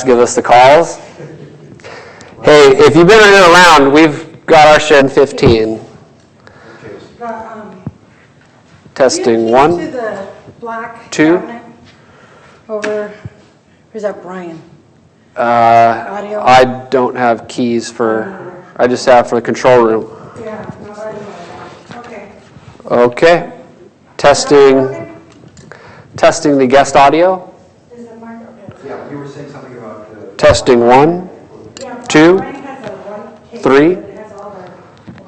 Give us the calls. Hey, if you've been around, we've got our share in 15. Testing 1, to the black 2. cabinet over. Where's that, Brian? Audio. I don't have keys for. I just have for the control room. Yeah, no, I know that. Okay. Okay. Testing the guest audio. Is the mic okay? Yeah, you were saying something about Testing 1, 2, 3,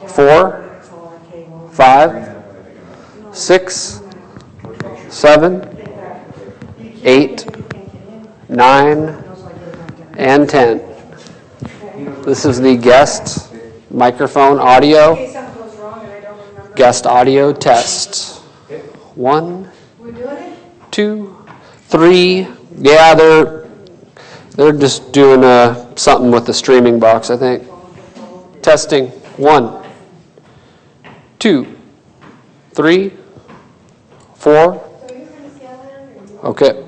4, 5, 6, 7, 8, 9, and 10. This is the guest microphone audio, guest audio test. 1, 2, 3. Yeah, they're just doing something with the streaming box, I think. Testing 1, 2, 3, 4. Okay.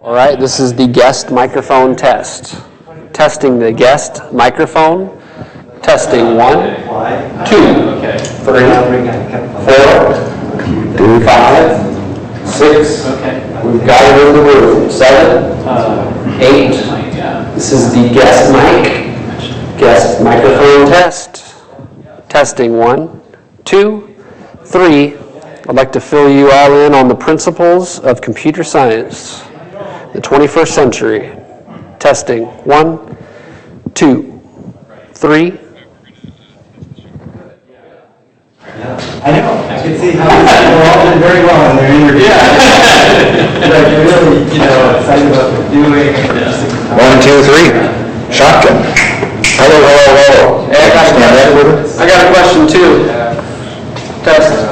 All right, this is the guest microphone test. Testing the guest microphone. Testing 1, 2, 3, 4, 5, 6. We've got it in the room. 7, 8. This is the guest microphone test. Testing 1, 2, 3. I'd like to fill you all in on the principles of computer science. The 21st century. Testing 1, 2, 3. I know. I can see how they're all doing very well in their interview. Yeah. Like you're really, excited about what they're doing. 1, 2, 3. Shotgun. Hello. Hey, I got a question too. Test.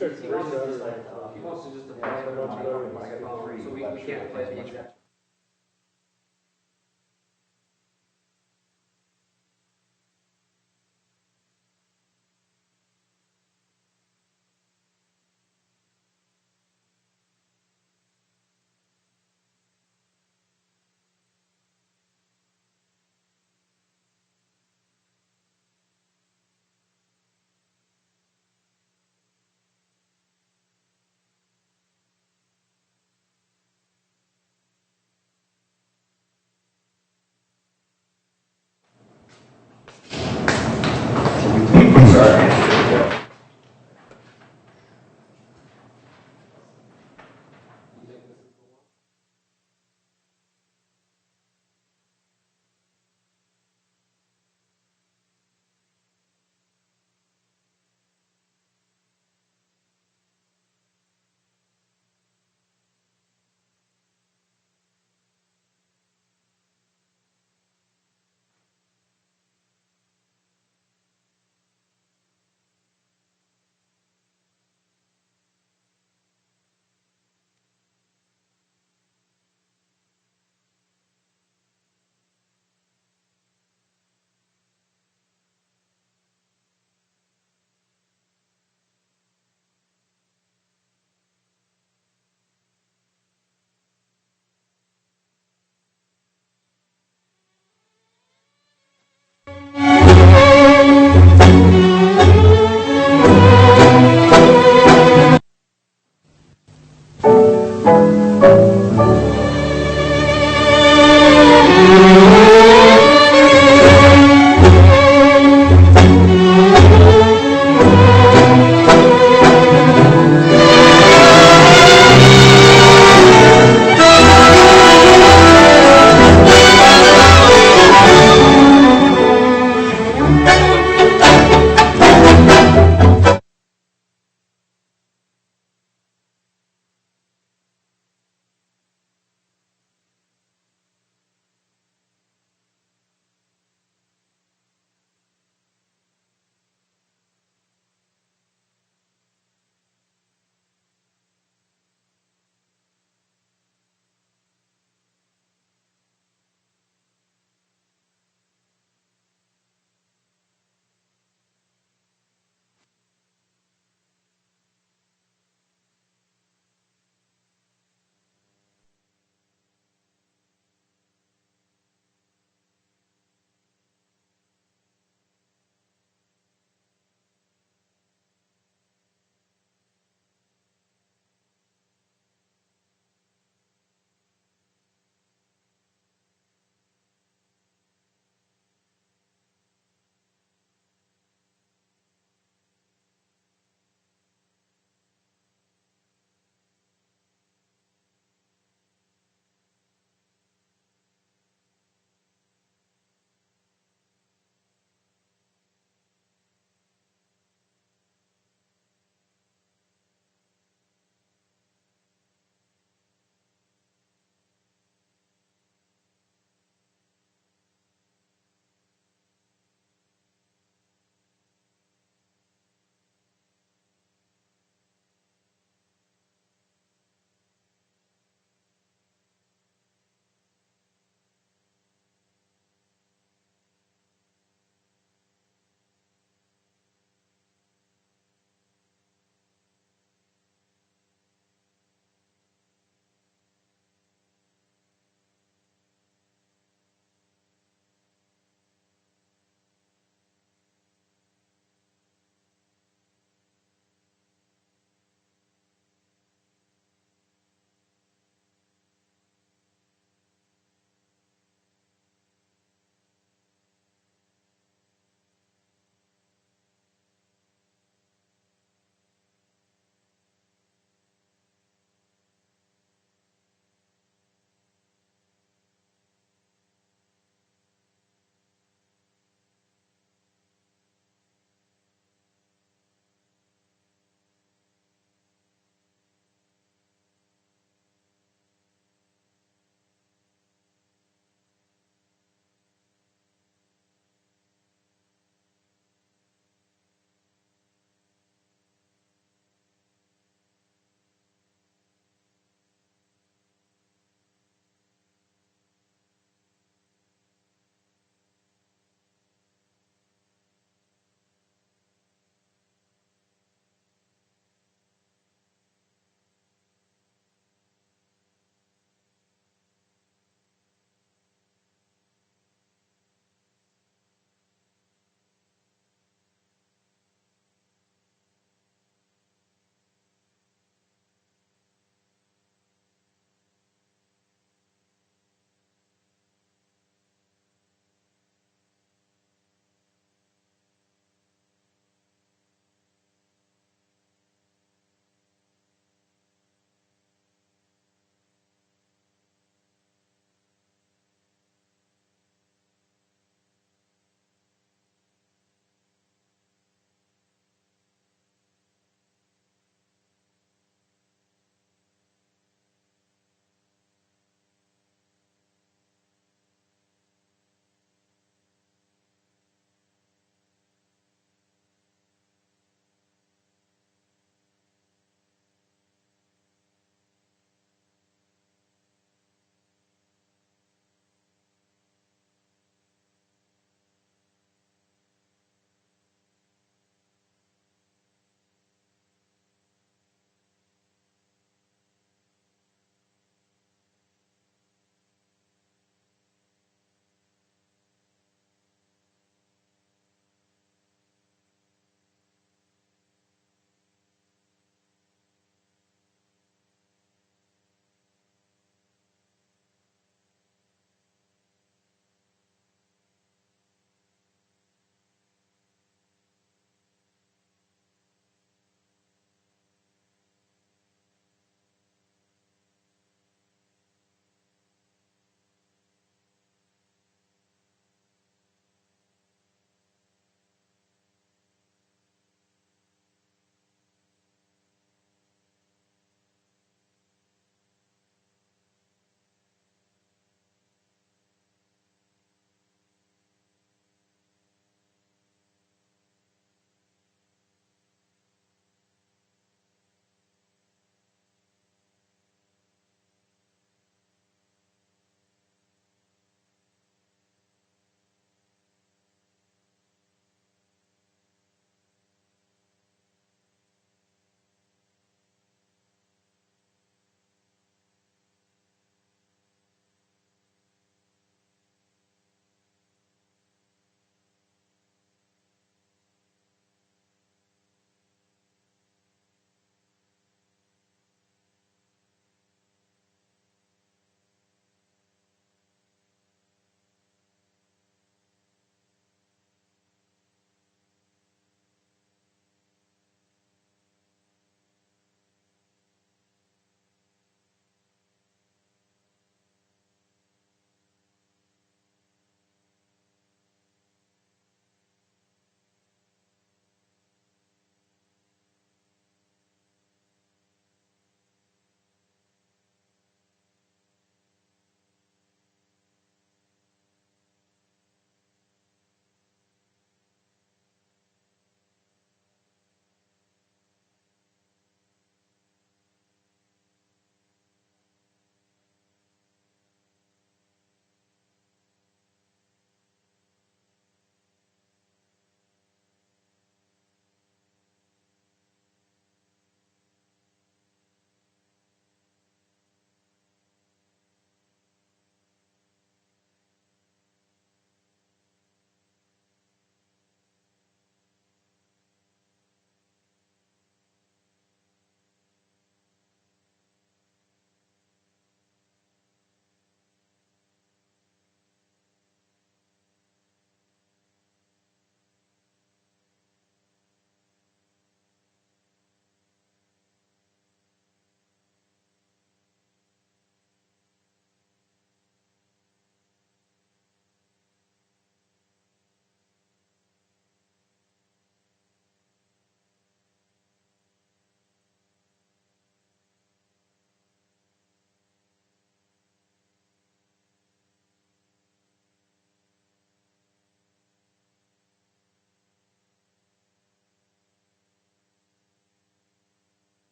He wants to just apply it on his phone, so we can't play the exact.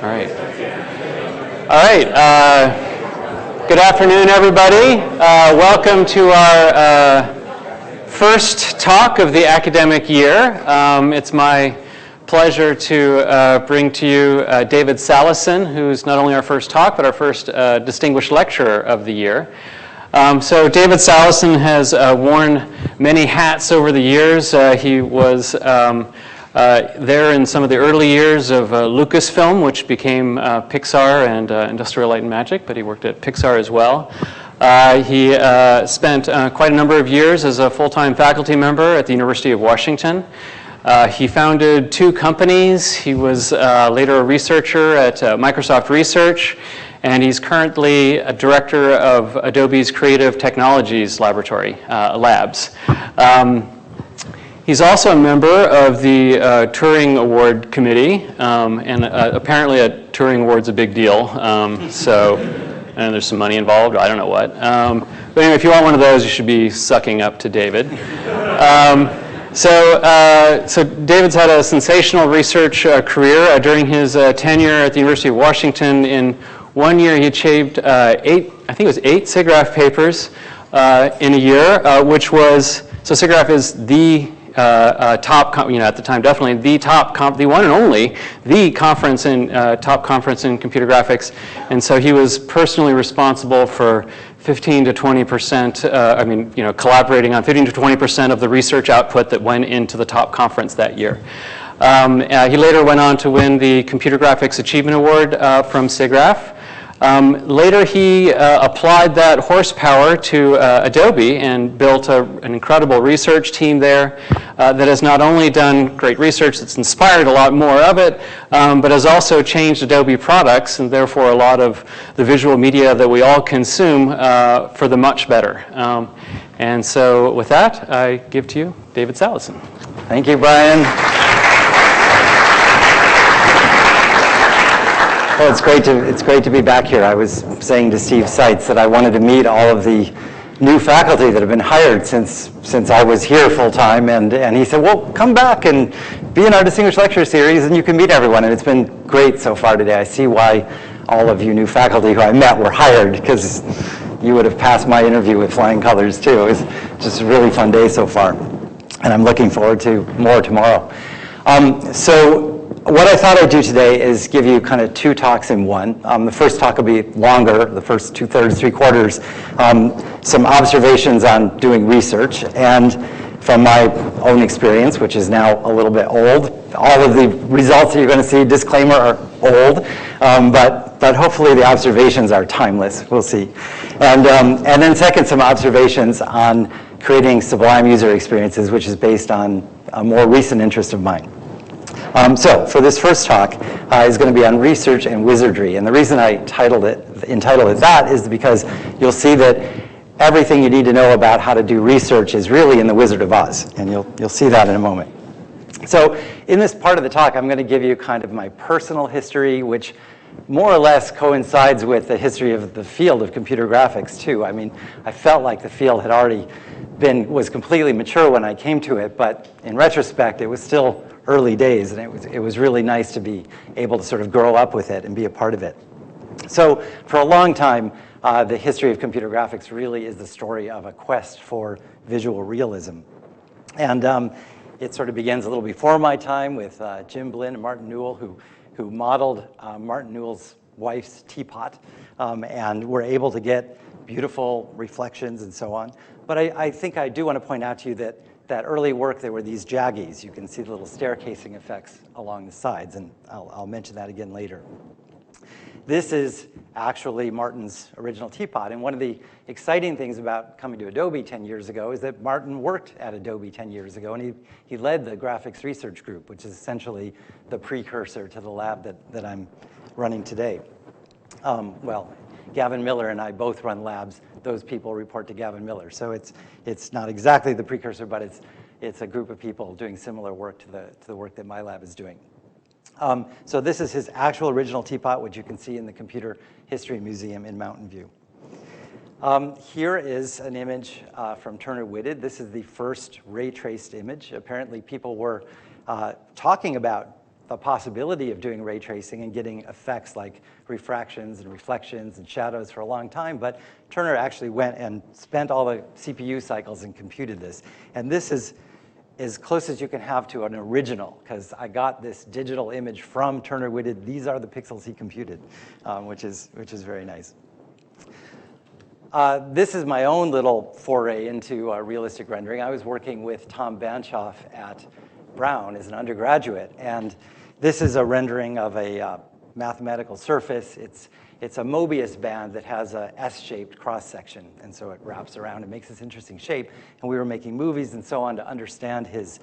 All right. All right. Good afternoon, everybody. Welcome to our first talk of the academic year. It's my pleasure to bring to you David Salison, who's not only our first talk, but our first distinguished lecturer of the year. So David Salison has worn many hats over the years. He was there in some of the early years of Lucasfilm, which became Pixar and Industrial Light and Magic, but he worked at Pixar as well. He spent quite a number of years as a full-time faculty member at the University of Washington. He founded 2 companies. He was later a researcher at Microsoft Research, and he's currently a director of Adobe's Creative Technologies Laboratory, Labs. He's also a member of the Turing Award Committee, and apparently a Turing Award's a big deal. And there's some money involved, I don't know what. But anyway, if you want one of those, you should be sucking up to David. So David's had a sensational research career. During his tenure at the University of Washington, in 1 year he achieved 8 SIGGRAPH papers in a year, which was, so SIGGRAPH is the top, at the time definitely the one and only, the conference in, top conference in computer graphics. And so he was personally responsible for 15 to 20%, collaborating on 15 to 20% of the research output that went into the top conference that year. He later went on to win the Computer Graphics Achievement Award from SIGGRAPH. Later he applied that horsepower to Adobe and built an incredible research team there that has not only done great research that's inspired a lot more of it, but has also changed Adobe products and therefore a lot of the visual media that we all consume for the much better. And so with that, I give to you David Salison. Thank you, Brian. Well, it's great to be back here. I was saying to Steve Seitz that I wanted to meet all of the new faculty that have been hired since I was here full time, and he said, well, come back and be in our Distinguished Lecture Series and you can meet everyone, and it's been great so far today. I see why all of you new faculty who I met were hired, because you would have passed my interview with flying colors too. It was just a really fun day so far, and I'm looking forward to more tomorrow. So what I thought I'd do today is give you kind of 2 talks in one. The first talk will be longer, the first 2/3, 3/4, some observations on doing research, and from my own experience, which is now a little bit old. All of the results that you're going to see, disclaimer, are old, but hopefully the observations are timeless. We'll see. And then second, some observations on creating Sublime user experiences, which is based on a more recent interest of mine. So for this first talk is going to be on research and wizardry, and the reason I entitled it that is because you'll see that everything you need to know about how to do research is really in the Wizard of Oz, and you'll see that in a moment. So in this part of the talk, I'm going to give you kind of my personal history, which more or less coincides with the history of the field of computer graphics too. I mean, I felt like the field had already was completely mature when I came to it, but in retrospect, it was still early days, and it was really nice to be able to sort of grow up with it and be a part of it. So for a long time, the history of computer graphics really is the story of a quest for visual realism. And it sort of begins a little before my time with Jim Blinn and Martin Newell, who modeled Martin Newell's wife's teapot, and were able to get beautiful reflections and so on. But I think I do want to point out to you that early work, there were these jaggies. You can see the little staircasing effects along the sides, and I'll mention that again later. This is actually Martin's original teapot, and one of the exciting things about coming to Adobe 10 years ago is that Martin worked at Adobe 10 years ago, and he led the graphics research group, which is essentially the precursor to the lab that I'm running today. Well, Gavin Miller and I both run labs. Those people report to Gavin Miller. So it's not exactly the precursor, but it's a group of people doing similar work to the work that my lab is doing. So this is his actual original teapot, which you can see in the Computer History Museum in Mountain View. Here is an image from Turner Whitted. This is the first ray traced image. Apparently people were talking about the possibility of doing ray tracing and getting effects like refractions and reflections and shadows for a long time, but Turner actually went and spent all the CPU cycles and computed this. And this is as close as you can have to an original, because I got this digital image from Turner Whitted. These are the pixels he computed, which is very nice. This is my own little foray into realistic rendering. I was working with Tom Banshoff at Brown as an undergraduate, and this is a rendering of a mathematical surface. It's a Mobius band that has a S-shaped cross-section, and so it wraps around and makes this interesting shape. And we were making movies and so on to understand his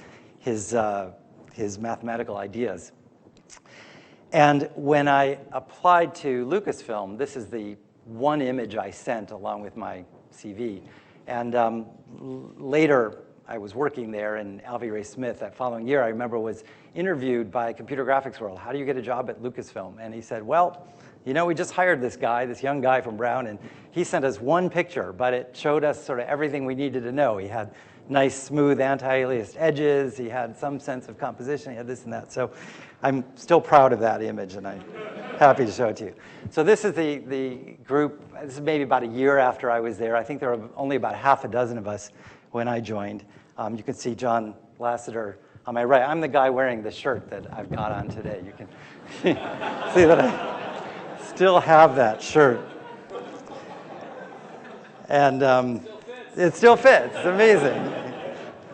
mathematical ideas. And when I applied to Lucasfilm, this is the one image I sent along with my CV. And later, I was working there, and Alvy Ray Smith, that following year, I remember, was interviewed by Computer Graphics World. How do you get a job at Lucasfilm? And he said, well, you know, we just hired this guy, this young guy from Brown, and he sent us one picture, but it showed us sort of everything we needed to know. He had nice, smooth, anti-aliased edges. He had some sense of composition. He had this and that. So I'm still proud of that image, and I'm happy to show it to you. So this is the group. This is maybe about a year after I was there. I think there were only about half a dozen of us when I joined. You can see John Lasseter on my right. I'm the guy wearing the shirt that I've got on today. You can see that I still have that shirt. And it still fits. It's amazing.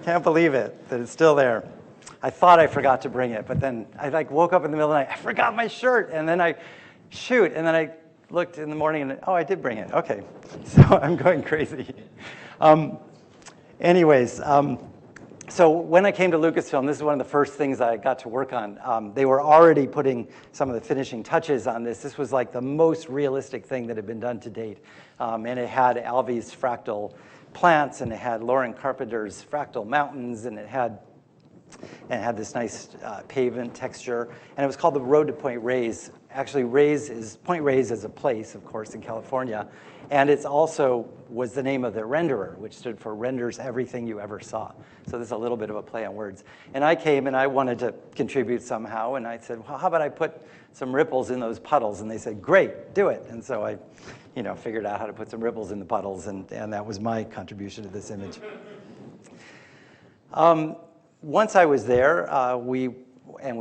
Can't believe it, that it's still there. I thought I forgot to bring it, but then I woke up in the middle of the night, I forgot my shirt, and then I looked in the morning and, oh, I did bring it. Okay, so I'm going crazy. So when I came to Lucasfilm, this is one of the first things I got to work on. They were already putting some of the finishing touches on this. This was like the most realistic thing that had been done to date. And it had Alvy's fractal plants, and it had Lauren Carpenter's fractal mountains, and it had this nice pavement texture. And it was called the Road to Point Reyes. Actually, Point Reyes is a place, of course, in California. And it's also was the name of the renderer, which stood for Renders Everything You Ever Saw. So there's a little bit of a play on words. And I came and I wanted to contribute somehow. And I said, well, how about I put some ripples in those puddles? And they said, great, do it. And so I figured out how to put some ripples in the puddles. And that was my contribution to this image. Once I was there, we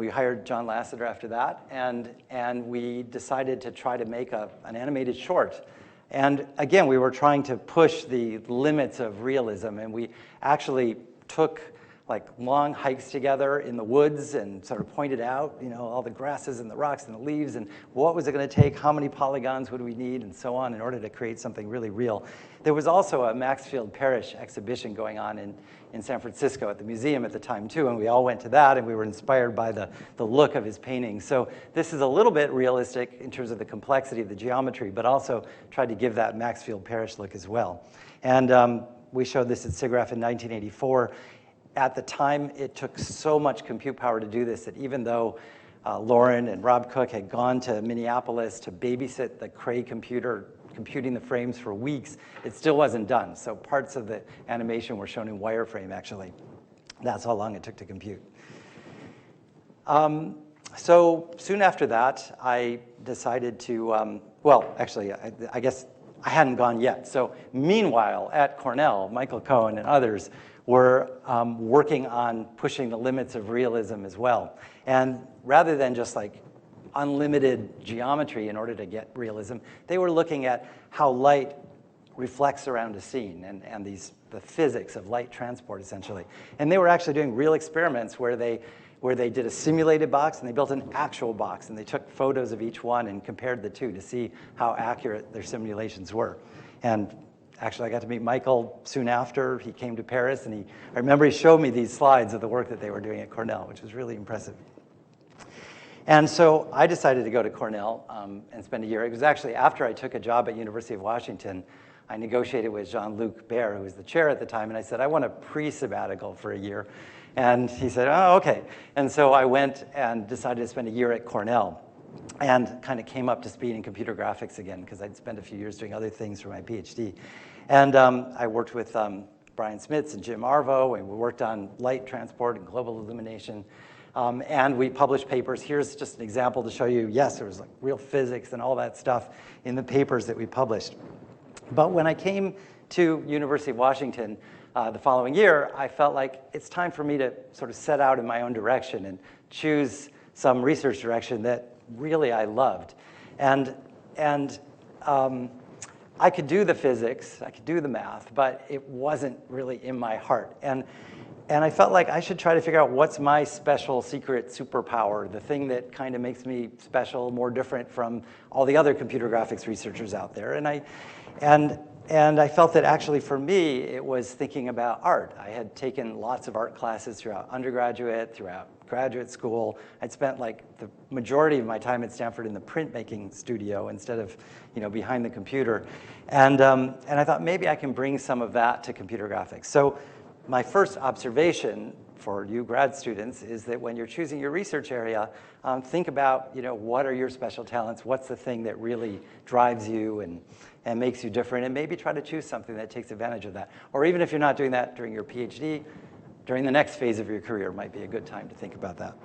hired John Lasseter after that. And we decided to try to make an animated short. And again, we were trying to push the limits of realism, and we actually took like long hikes together in the woods and sort of pointed out, all the grasses and the rocks and the leaves and what was it going to take, how many polygons would we need, and so on in order to create something really real. There was also a Maxfield Parrish exhibition going on in San Francisco at the museum at the time too, and we all went to that, and we were inspired by the look of his paintings. So this is a little bit realistic in terms of the complexity of the geometry, but also tried to give that Maxfield Parrish look as well. And we showed this at SIGGRAPH in 1984. At the time, it took so much compute power to do this that even though Lauren and Rob Cook had gone to Minneapolis to babysit the Cray computer, computing the frames for weeks, it still wasn't done. So parts of the animation were shown in wireframe, actually. That's how long it took to compute. So soon after that, I decided to, I guess I hadn't gone yet. So meanwhile, at Cornell, Michael Cohen and others were working on pushing the limits of realism as well. And rather than just like unlimited geometry in order to get realism, they were looking at how light reflects around a scene and the physics of light transport, essentially. And they were actually doing real experiments where they did a simulated box and they built an actual box, and they took photos of each one and compared the two to see how accurate their simulations were. And actually, I got to meet Michael soon after. He came to Paris, and I remember he showed me these slides of the work that they were doing at Cornell, which was really impressive. And so I decided to go to Cornell and spend a year. It was actually after I took a job at University of Washington. I negotiated with Jean-Luc Baer, who was the chair at the time, and I said, I want a pre-sabbatical for a year. And he said, oh, okay. And so I went and decided to spend a year at Cornell and kind of came up to speed in computer graphics again, because I'd spent a few years doing other things for my PhD. And I worked with Brian Smits and Jim Arvo, and we worked on light transport and global illumination. And we published papers. Here's just an example to show you, yes, there was like real physics and all that stuff in the papers that we published. But when I came to University of Washington the following year, I felt like it's time for me to sort of set out in my own direction and choose some research direction that really I loved. And I could do the physics, I could do the math, but it wasn't really in my heart. And I felt like I should try to figure out what's my special secret superpower, the thing that kind of makes me special, more different from all the other computer graphics researchers out there. And I felt that actually for me, it was thinking about art. I had taken lots of art classes throughout undergraduate, throughout graduate school. I'd spent like the majority of my time at Stanford in the printmaking studio instead of, behind the computer. And I thought maybe I can bring some of that to computer graphics. So my first observation for you grad students is that when you're choosing your research area, think about, what are your special talents? What's the thing that really drives you and makes you different? And maybe try to choose something that takes advantage of that. Or even if you're not doing that during your PhD, during the next phase of your career might be a good time to think about that.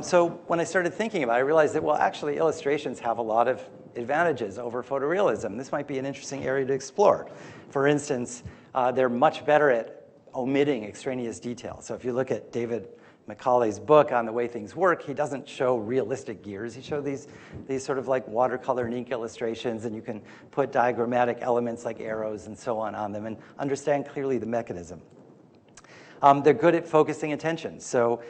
So when I started thinking about it, I realized that, well, actually, illustrations have a lot of advantages over photorealism. This might be an interesting area to explore. For instance, they're much better at omitting extraneous detail. So if you look at David Macaulay's book on the way things work, he doesn't show realistic gears. He shows these sort of like watercolor and ink illustrations, and you can put diagrammatic elements like arrows and so on them and understand clearly the mechanism. They're good at focusing attention. So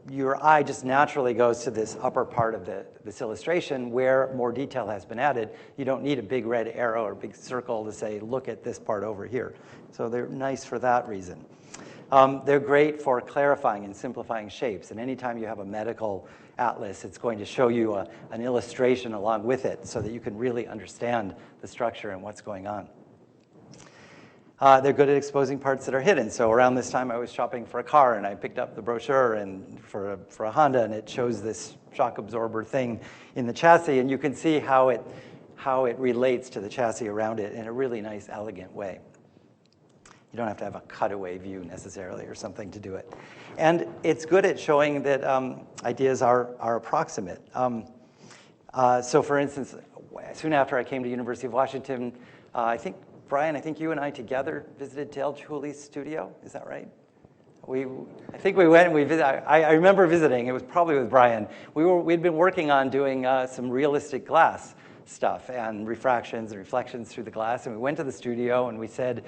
your eye just naturally goes to this upper part of this illustration where more detail has been added. You don't need a big red arrow or a big circle to say, look at this part over here. So they're nice for that reason. They're great for clarifying and simplifying shapes. And anytime you have a medical atlas, it's going to show you an illustration along with it so that you can really understand the structure and what's going on. They're good at exposing parts that are hidden. So around this time, I was shopping for a car, and I picked up the brochure and for a Honda, and it shows this shock absorber thing in the chassis, and you can see how it relates to the chassis around it in a really nice, elegant way. You don't have to have a cutaway view necessarily or something to do it. And it's good at showing that ideas are approximate. So for instance, soon after I came to University of Washington, Brian, I think you and I together visited Dale Juli's studio. Is that right? I think we went and we visited. I remember visiting. It was probably with Brian. We'd been working on doing some realistic glass stuff and refractions and reflections through the glass. And we went to the studio and we said,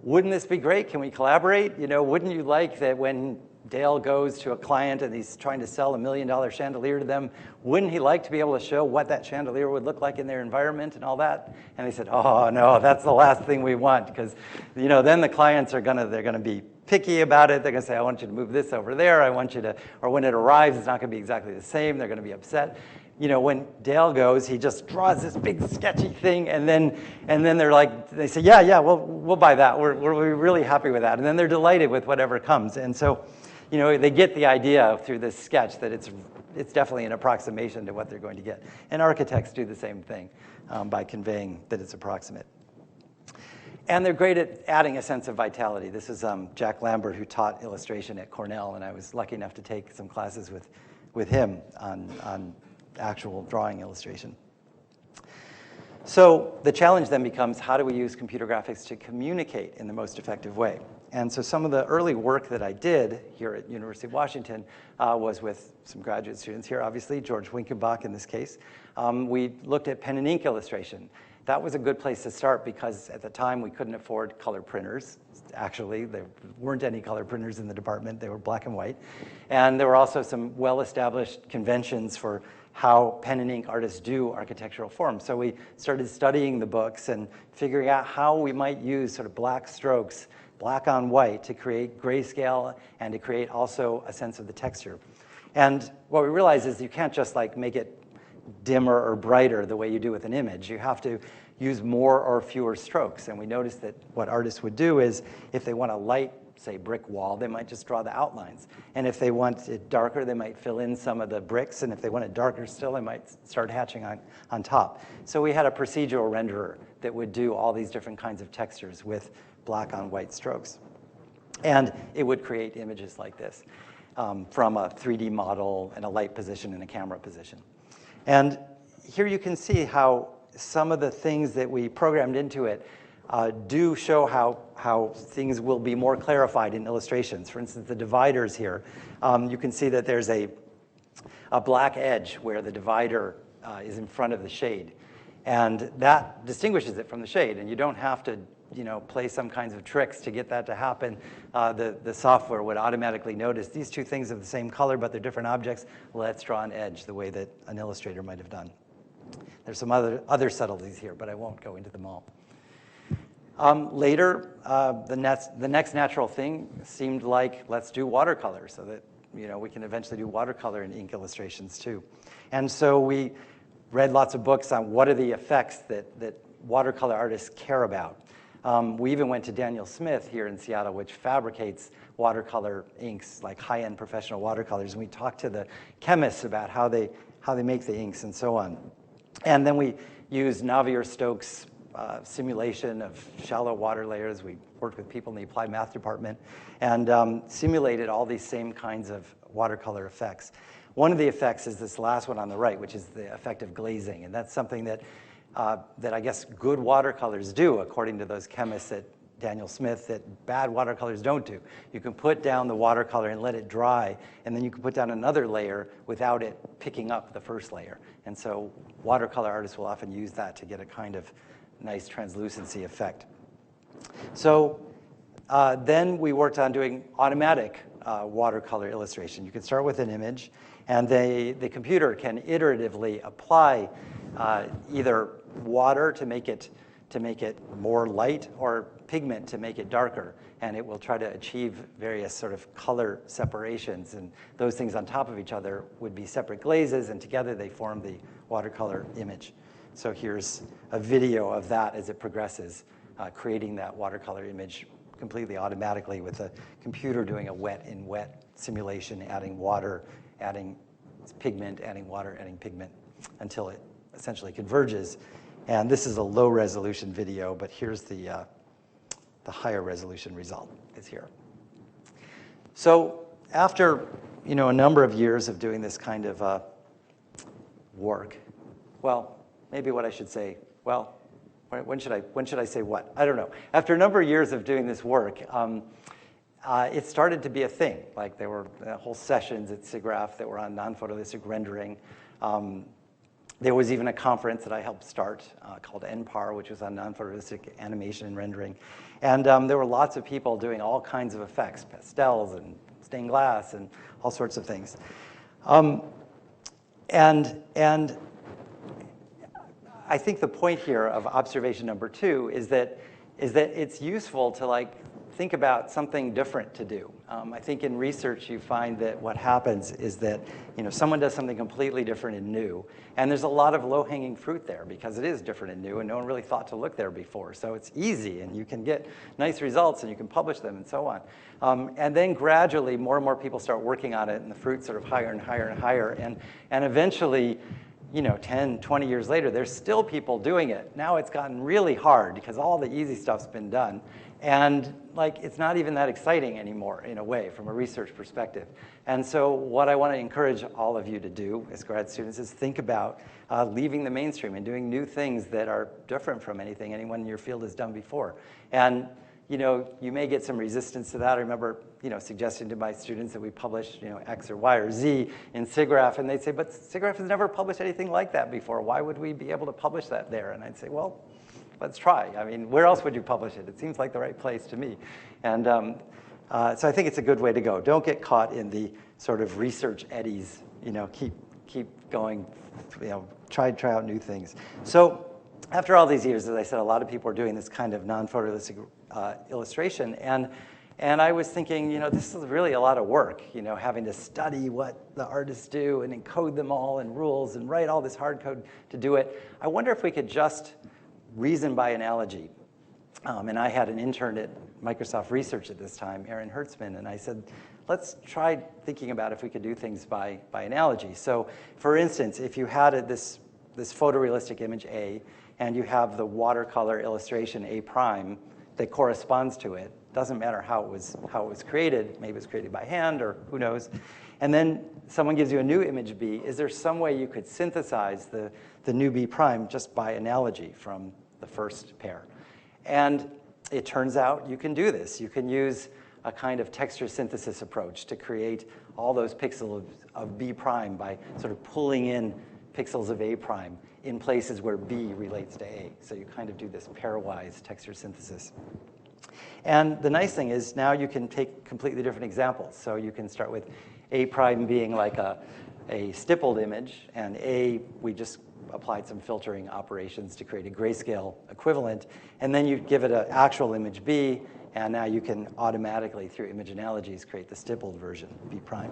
wouldn't this be great? Can we collaborate? Wouldn't you like that when Dale goes to a client and he's trying to sell $1 million chandelier to them, wouldn't he like to be able to show what that chandelier would look like in their environment and all that? And they said, oh no, that's the last thing we want, because then the clients they're gonna be picky about it. They're gonna say, I want you to move this over there. I want you to, or when it arrives, it's not gonna be exactly the same. They're gonna be upset. When Dale goes, he just draws this big sketchy thing, and then they're like, they say, yeah, we'll buy that. We're really happy with that. And then they're delighted with whatever comes. And so, they get the idea through this sketch that it's definitely an approximation to what they're going to get. And architects do the same thing by conveying that it's approximate. And they're great at adding a sense of vitality. This is Jack Lambert, who taught illustration at Cornell, and I was lucky enough to take some classes with him on actual drawing illustration. So the challenge then becomes, how do we use computer graphics to communicate in the most effective way? And so some of the early work that I did here at University of Washington was with some graduate students here, obviously, George Winkenbach in this case. We looked at pen and ink illustration. That was a good place to start because at the time we couldn't afford color printers. Actually, there weren't any color printers in the department. They were black and white. And there were also some well-established conventions for how pen and ink artists do architectural forms. So we started studying the books and figuring out how we might use sort of black strokes, black on white, to create grayscale and to create also a sense of the texture. And what we realized is you can't just like make it dimmer or brighter the way you do with an image. You have to use more or fewer strokes. And we noticed that what artists would do is if they want a light, say, brick wall, they might just draw the outlines. And if they want it darker, they might fill in some of the bricks. And if they want it darker still, they might start hatching on top. So we had a procedural renderer that would do all these different kinds of textures with black on white strokes. And it would create images like this from a 3D model and a light position and a camera position. And here you can see how some of the things that we programmed into it do show how things will be more clarified in illustrations. For instance, the dividers here, you can see that there's a black edge where the divider is in front of the shade. And that distinguishes it from the shade. And you don't have to play some kinds of tricks to get that to happen. The software would automatically notice these two things are the same color, but they're different objects. Let's draw an edge the way that an illustrator might have done. There's some other subtleties here, but I won't go into them all. Later, the next natural thing seemed like, let's do watercolor so that we can eventually do watercolor and ink illustrations too. And so we read lots of books on what are the effects that watercolor artists care about. We even went to Daniel Smith here in Seattle, which fabricates watercolor inks, like high-end professional watercolors, and we talked to the chemists about how they make the inks and so on. And then we used Navier-Stokes' simulation of shallow water layers. We worked with people in the applied math department and simulated all these same kinds of watercolor effects. One of the effects is this last one on the right, which is the effect of glazing, and that's something that I guess good watercolors do, according to those chemists at Daniel Smith, that bad watercolors don't do. You can put down the watercolor and let it dry, and then you can put down another layer without it picking up the first layer. And so watercolor artists will often use that to get a kind of nice translucency effect. So then we worked on doing automatic watercolor illustration. You can start with an image, and the computer can iteratively apply either water to make it more light or pigment to make it darker, and it will try to achieve various sort of color separations, and those things on top of each other would be separate glazes, and together they form the watercolor image. So here's a video of that as it progresses, creating that watercolor image completely automatically with a computer doing a wet-in-wet simulation, adding water, adding pigment, adding water, adding pigment, until it essentially converges. And this is a low resolution video, but here's the higher resolution result is here. So after a number of years of doing this kind of work, well, maybe what I should say, well, when should I say what? I don't know. After a number of years of doing this work, it started to be a thing. Like there were whole sessions at SIGGRAPH that were on non-photorealistic rendering. There was even a conference that I helped start called NPAR, which was on non-photorealistic animation and rendering. And there were lots of people doing all kinds of effects, pastels and stained glass and all sorts of things. And I think the point here of observation number 2 is that it's useful to think about something different to do. I think in research you find that what happens is that someone does something completely different and new, and there's a lot of low-hanging fruit there because it is different and new, and no one really thought to look there before. So it's easy, and you can get nice results, and you can publish them, and so on. And then gradually, more and more people start working on it, and the fruit's sort of higher and higher and higher, and eventually, 10, 20 years later, there's still people doing it. Now it's gotten really hard because all the easy stuff's been done. And it's not even that exciting anymore, in a way, from a research perspective. And so what I want to encourage all of you to do as grad students is think about leaving the mainstream and doing new things that are different from anything anyone in your field has done before. And you may get some resistance to that. I remember, suggesting to my students that we publish, X or Y or Z in SIGGRAPH, and they'd say, but SIGGRAPH has never published anything like that before. Why would we be able to publish that there? And I'd say, well, let's try. I mean, where else would you publish it? It seems like the right place to me. And so I think it's a good way to go. Don't get caught in the sort of research eddies. Keep going. Try out new things. So after all these years, as I said, a lot of people are doing this kind of non-photorealistic illustration, and I was thinking, this is really a lot of work, having to study what the artists do and encode them all in rules and write all this hard code to do it. I wonder if we could just reason by analogy. And I had an intern at Microsoft Research at this time, Aaron Hertzman, and I said, let's try thinking about if we could do things by analogy. So for instance, if you had this photorealistic image A, and you have the watercolor illustration A prime that corresponds to it, doesn't matter how it was created. Maybe it was created by hand, or who knows. And then someone gives you a new image B. Is there some way you could synthesize the new B prime just by analogy from the first pair? And it turns out you can do this. You can use a kind of texture synthesis approach to create all those pixels of B prime by sort of pulling in pixels of A prime in places where B relates to A. So you kind of do this pairwise texture synthesis. And the nice thing is now you can take completely different examples. So you can start with A prime being like a stippled image, and A, we just applied some filtering operations to create a grayscale equivalent, and then you give it an actual image B, and now you can automatically, through image analogies, create the stippled version, B prime.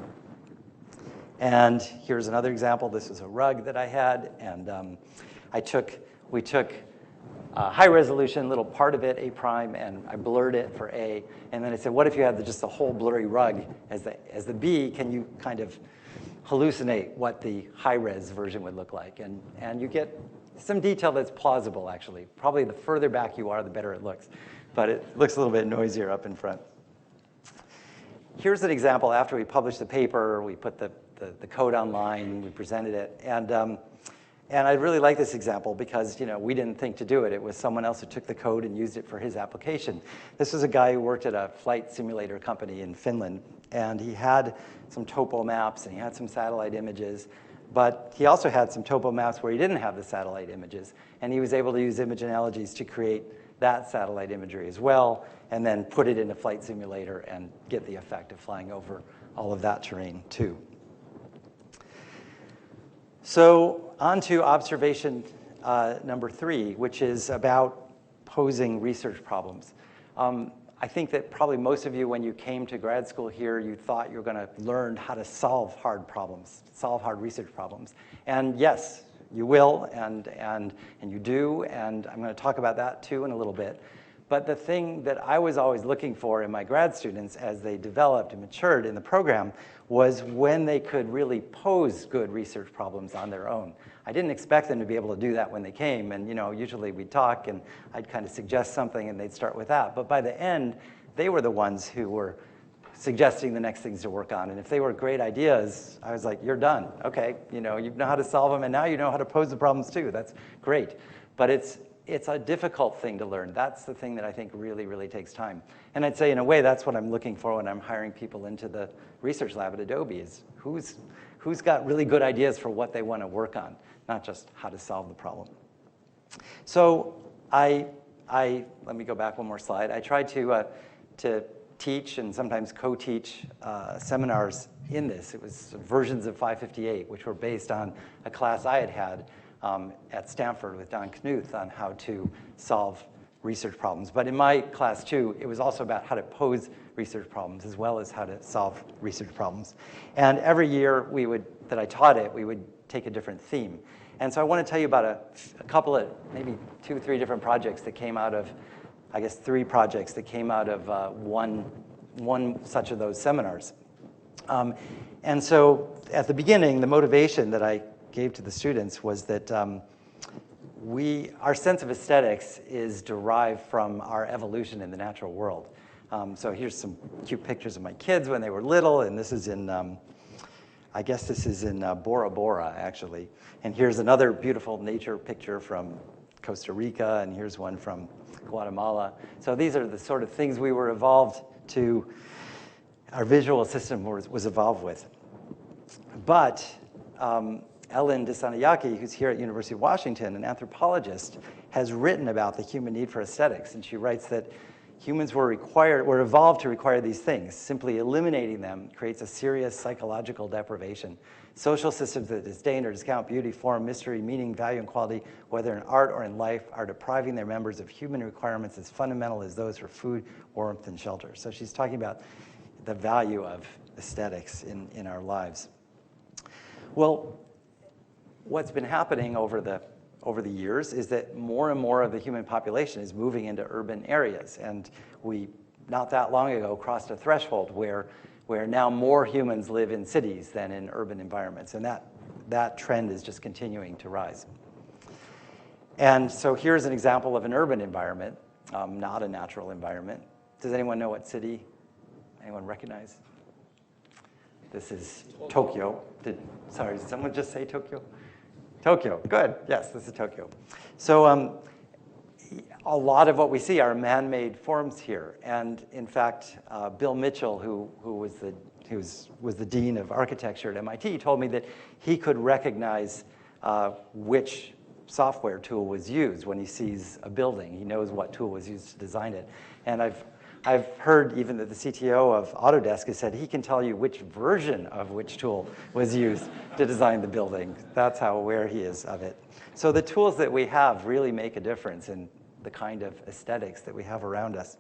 And here's another example. This was a rug that I had, and we took a high resolution little part of it, A prime, and I blurred it for A, and then I said, what if you had just the whole blurry rug as the B? Can you kind of hallucinate what the high-res version would look like? And you get some detail that's plausible, actually. Probably the further back you are, the better it looks. But it looks a little bit noisier up in front. Here's an example. After we published the paper, we put the code online, we presented it. And I really like this example because we didn't think to do it. It was someone else who took the code and used it for his application. This was a guy who worked at a flight simulator company in Finland. And he had some topo maps, and he had some satellite images. But he also had some topo maps where he didn't have the satellite images. And he was able to use image analogies to create that satellite imagery as well, and then put it in a flight simulator and get the effect of flying over all of that terrain, too. So on to observation number 3, which is about posing research problems. I think that probably most of you, when you came to grad school here, you thought you were going to learn how to solve hard problems, solve hard research problems. And yes, you will, and you do, and I'm going to talk about that too in a little bit. But the thing that I was always looking for in my grad students as they developed and matured in the program was when they could really pose good research problems on their own. I didn't expect them to be able to do that when they came, and usually we'd talk and I'd kind of suggest something and they'd start with that. But by the end, they were the ones who were suggesting the next things to work on. And if they were great ideas, I was like, you're done. Okay, you know how to solve them, and now you know how to pose the problems too. That's great. But it's a difficult thing to learn. That's the thing that I think really, really takes time. And I'd say, in a way, that's what I'm looking for when I'm hiring people into the research lab at Adobe, is who's got really good ideas for what they want to work on, not just how to solve the problem. So let me go back one more slide. I tried to teach and sometimes co-teach seminars in this. It was versions of 558, which were based on a class I had at Stanford with Don Knuth on how to solve research problems. But in my class too, it was also about how to pose research problems as well as how to solve research problems. And every year that I taught it, we would take a different theme. And so I want to tell you about a couple of, maybe 2 or 3 different projects that came out of, I guess 3 projects that came out of one such of those seminars. And so at the beginning, the motivation that I gave to the students was that our sense of aesthetics is derived from our evolution in the natural world. So here's some cute pictures of my kids when they were little, and this is in, I guess this is in Bora Bora, actually. And here's another beautiful nature picture from Costa Rica, and here's one from Guatemala. So these are the sort of things we were evolved to, our visual system was evolved with. But Ellen Dissanayake, who's here at University of Washington, an anthropologist, has written about the human need for aesthetics, and she writes that humans were evolved to require these things. Simply eliminating them creates a serious psychological deprivation. Social systems that disdain or discount beauty, form, mystery, meaning, value, and quality, whether in art or in life, are depriving their members of human requirements as fundamental as those for food, warmth, and shelter. So she's talking about the value of aesthetics in our lives. Well, what's been happening over the years is that more and more of the human population is moving into urban areas. And we, not that long ago, crossed a threshold where now more humans live in cities than in urban environments. And that trend is just continuing to rise. And so here's an example of an urban environment, not a natural environment. Does anyone know what city? Anyone recognize? This is Tokyo. Sorry, did someone just say Tokyo? Tokyo, good. Yes, this is Tokyo. So a lot of what we see are man-made forms here. And in fact, Bill Mitchell, who was the dean of architecture at MIT, told me that he could recognize which software tool was used when he sees a building. He knows what tool was used to design it. And I've heard even that the CTO of Autodesk has said he can tell you which version of which tool was used to design the building. That's how aware he is of it. So the tools that we have really make a difference in the kind of aesthetics that we have around us.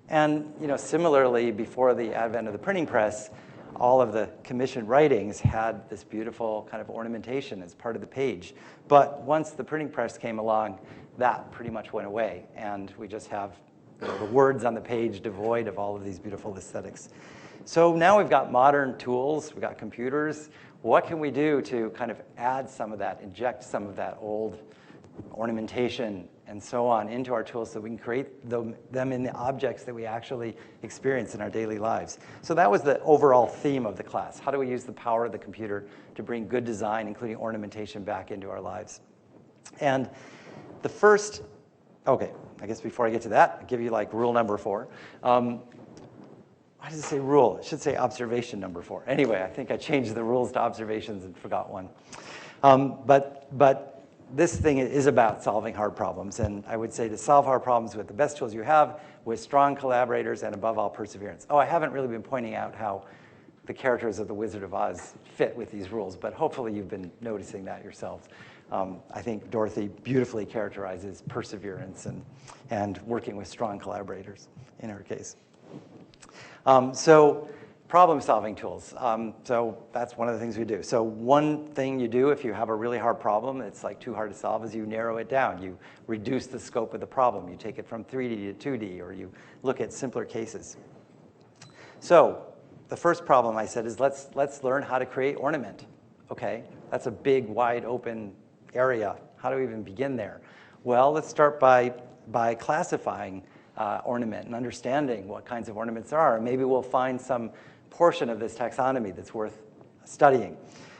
And similarly, before the advent of the printing press, all of the commissioned writings had this beautiful kind of ornamentation as part of the page. But once the printing press came along, that pretty much went away, and we just have the words on the page devoid of all of these beautiful aesthetics. So now we've got modern tools, we've got computers. What can we do to kind of add some of that, inject some of that old ornamentation and so on into our tools so we can create them in the objects that we actually experience in our daily lives? So that was the overall theme of the class. How do we use the power of the computer to bring good design, including ornamentation, back into our lives? And the first, okay, I guess before I get to that, I'll give you like rule number 4. Why does it say rule? It should say observation number 4. Anyway, I think I changed the rules to observations and forgot one. But this thing is about solving hard problems, and I would say to solve hard problems with the best tools you have, with strong collaborators, and above all, perseverance. Oh, I haven't really been pointing out how the characters of The Wizard of Oz fit with these rules, but hopefully you've been noticing that yourselves. I think Dorothy beautifully characterizes perseverance and working with strong collaborators in her case. So problem-solving tools. So that's one of the things we do. So one thing you do if you have a really hard problem, it's like too hard to solve, is you narrow it down. You reduce the scope of the problem. You take it from 3D to 2D, or you look at simpler cases. So the first problem I said is let's learn how to create ornament. Okay, that's a big, wide open area. How do we even begin there? Well, let's start by classifying ornament and understanding what kinds of ornaments there are. Maybe we'll find some portion of this taxonomy that's worth studying.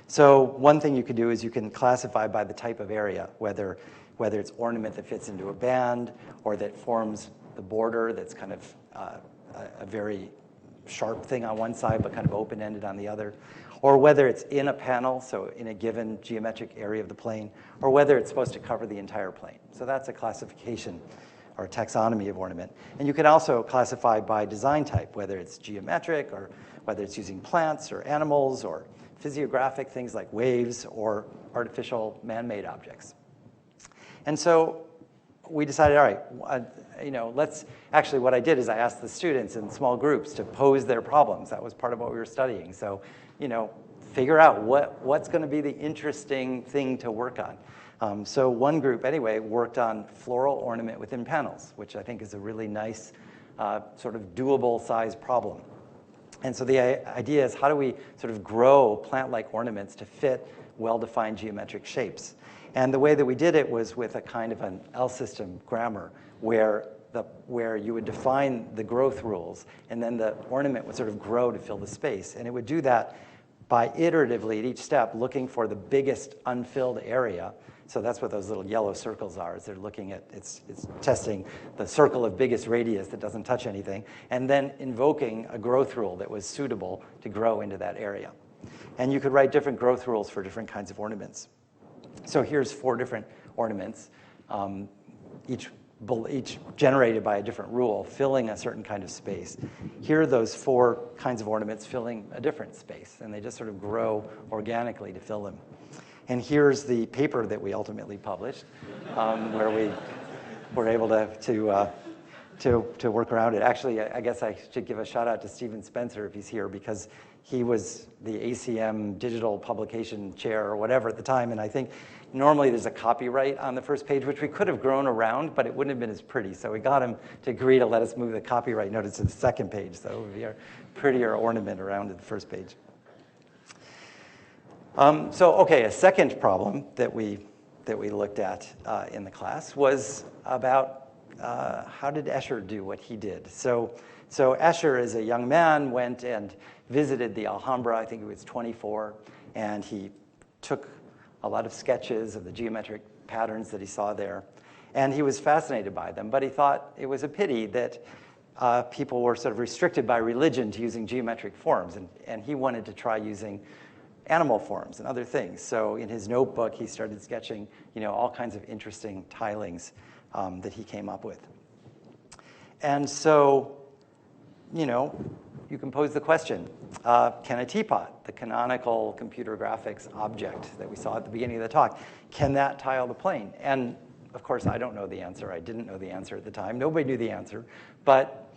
So one thing you could do is you can classify by the type of area, whether it's ornament that fits into a band or that forms the border that's kind of a very sharp thing on one side but kind of open-ended on the other, or whether it's in a panel, so in a given geometric area of the plane, or whether it's supposed to cover the entire plane. So that's a classification or taxonomy of ornament. And you can also classify by design type, whether it's geometric or whether it's using plants or animals or physiographic things like waves or artificial man-made objects. And so we decided, all right, let's, actually what I did is I asked the students in small groups to pose their problems. That was part of what we were studying. So, figure out what's going to be the interesting thing to work on. So one group, anyway, worked on floral ornament within panels, which I think is a really nice sort of doable size problem. And so the idea is how do we sort of grow plant-like ornaments to fit well-defined geometric shapes? And the way that we did it was with a kind of an L system grammar where you would define the growth rules, and then the ornament would sort of grow to fill the space. And it would do that by iteratively at each step looking for the biggest unfilled area. So that's what those little yellow circles are, is they're looking at, it's testing the circle of biggest radius that doesn't touch anything, and then invoking a growth rule that was suitable to grow into that area. And you could write different growth rules for different kinds of ornaments. So here's 4 different ornaments, each generated by a different rule, filling a certain kind of space. Here are those 4 kinds of ornaments filling a different space, and they just sort of grow organically to fill them. And here's the paper that we ultimately published, where we were able to work around it. Actually, I guess I should give a shout out to Stephen Spencer if he's here, because he was the ACM digital publication chair or whatever at the time, and I think normally there's a copyright on the first page, which we could have grown around, but it wouldn't have been as pretty. So we got him to agree to let us move the copyright notice to the second page, so it would be a prettier ornament around the first page. A second problem that we looked at in the class was about how did Escher do what he did? So Escher, as a young man, went and visited the Alhambra. I think he was 24, and he took a lot of sketches of the geometric patterns that he saw there. And he was fascinated by them, but he thought it was a pity that people were sort of restricted by religion to using geometric forms, and he wanted to try using animal forms and other things. So in his notebook, he started sketching, all kinds of interesting tilings that he came up with. And so, you can pose the question, can a teapot, the canonical computer graphics object that we saw at the beginning of the talk, can that tile the plane? And of course, I don't know the answer. I didn't know the answer at the time. Nobody knew the answer, but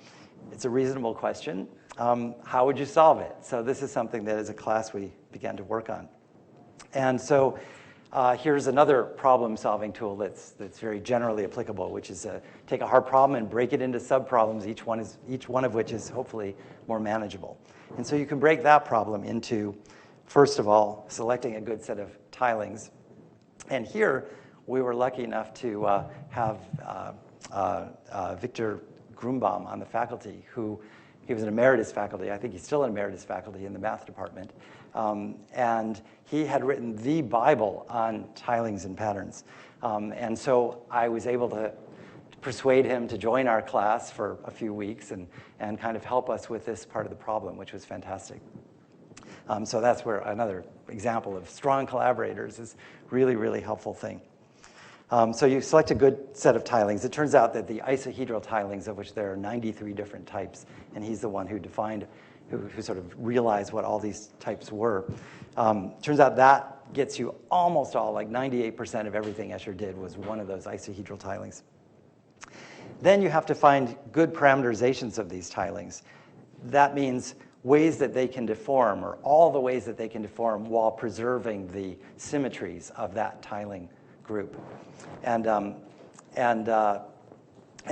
it's a reasonable question. How would you solve it? So this is something that as a class we began to work on. And so here's another problem-solving tool that's very generally applicable, which is take a hard problem and break it into sub-problems, each one of which is hopefully more manageable. And so you can break that problem into, first of all, selecting a good set of tilings. And here, we were lucky enough to have Victor Grumbaum on the faculty, he was an emeritus faculty. I think he's still an emeritus faculty in the math department. And he had written the Bible on tilings and patterns. And so I was able to persuade him to join our class for a few weeks and kind of help us with this part of the problem, which was fantastic. So that's where another example of strong collaborators is really, really helpful thing. So you select a good set of tilings. It turns out that the isohedral tilings, of which there are 93 different types, and he's the one who defined, who sort of realized what all these types were. Turns out that gets you almost all, like 98% of everything Escher did was one of those isohedral tilings. Then you have to find good parameterizations of these tilings. That means ways that they can deform, or all the ways that they can deform while preserving the symmetries of that tiling group. And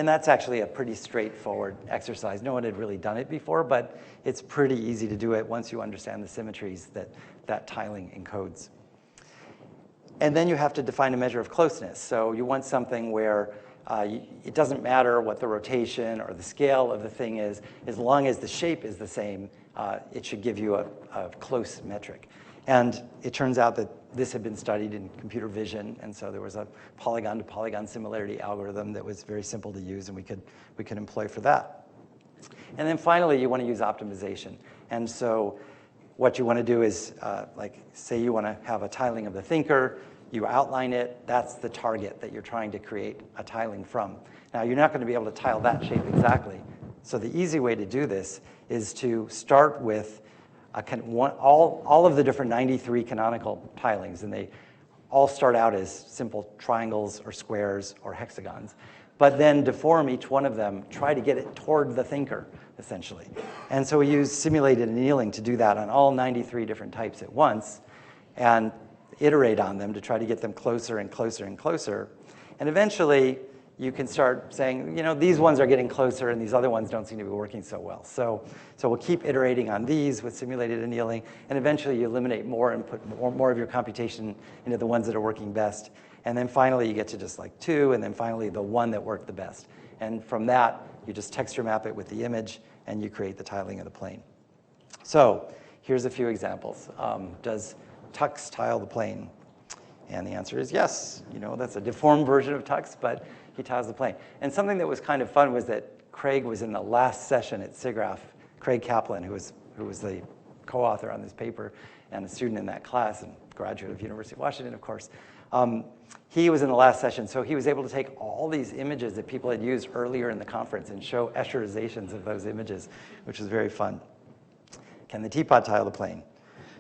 that's actually a pretty straightforward exercise. No one had really done it before, but it's pretty easy to do it once you understand the symmetries that tiling encodes. And then you have to define a measure of closeness. So you want something where it doesn't matter what the rotation or the scale of the thing is, as long as the shape is the same, it should give you a close metric. And it turns out that this had been studied in computer vision, and so there was a polygon-to-polygon similarity algorithm that was very simple to use, and we could employ for that. And then finally, you want to use optimization. And so what you want to do is, say you want to have a tiling of the thinker, you outline it, that's the target that you're trying to create a tiling from. Now, you're not going to be able to tile that shape exactly. So the easy way to do this is to start with all of the different 93 canonical tilings, and they all start out as simple triangles or squares or hexagons, but then deform each one of them, try to get it toward the thinker, essentially. And so we use simulated annealing to do that on all 93 different types at once, and iterate on them to try to get them closer and closer and closer. And eventually, you can start saying, these ones are getting closer and these other ones don't seem to be working so well. So we'll keep iterating on these with simulated annealing, and eventually you eliminate more and put more of your computation into the ones that are working best. And then finally, you get to just like 2, and then finally the one that worked the best. And from that, you just texture map it with the image, and you create the tiling of the plane. So here's a few examples. Does Tux tile the plane? And the answer is yes. That's a deformed version of Tux, but he tiles the plane. And something that was kind of fun was that Craig was in the last session at SIGGRAPH. Craig Kaplan, who was the co-author on this paper and a student in that class and graduate of University of Washington, of course. He was in the last session, so he was able to take all these images that people had used earlier in the conference and show Escherizations of those images, which was very fun. Can the teapot tile the plane?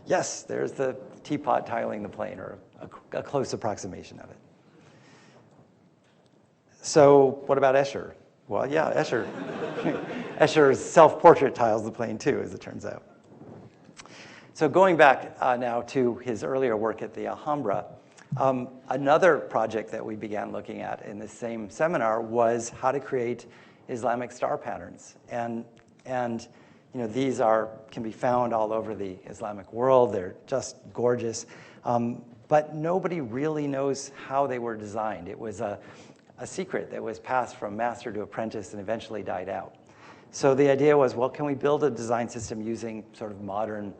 Yes, there's the teapot tiling the plane, or a close approximation of it. So what about Escher? Well, yeah, Escher. Escher's self-portrait tiles the plane too, as it turns out. So going back now to his earlier work at the Alhambra, another project that we began looking at in the same seminar was how to create Islamic star patterns. And these can be found all over the Islamic world. They're just gorgeous. But nobody really knows how they were designed. It was a secret that was passed from master to apprentice and eventually died out. So the idea was, well, can we build a design system using sort of modern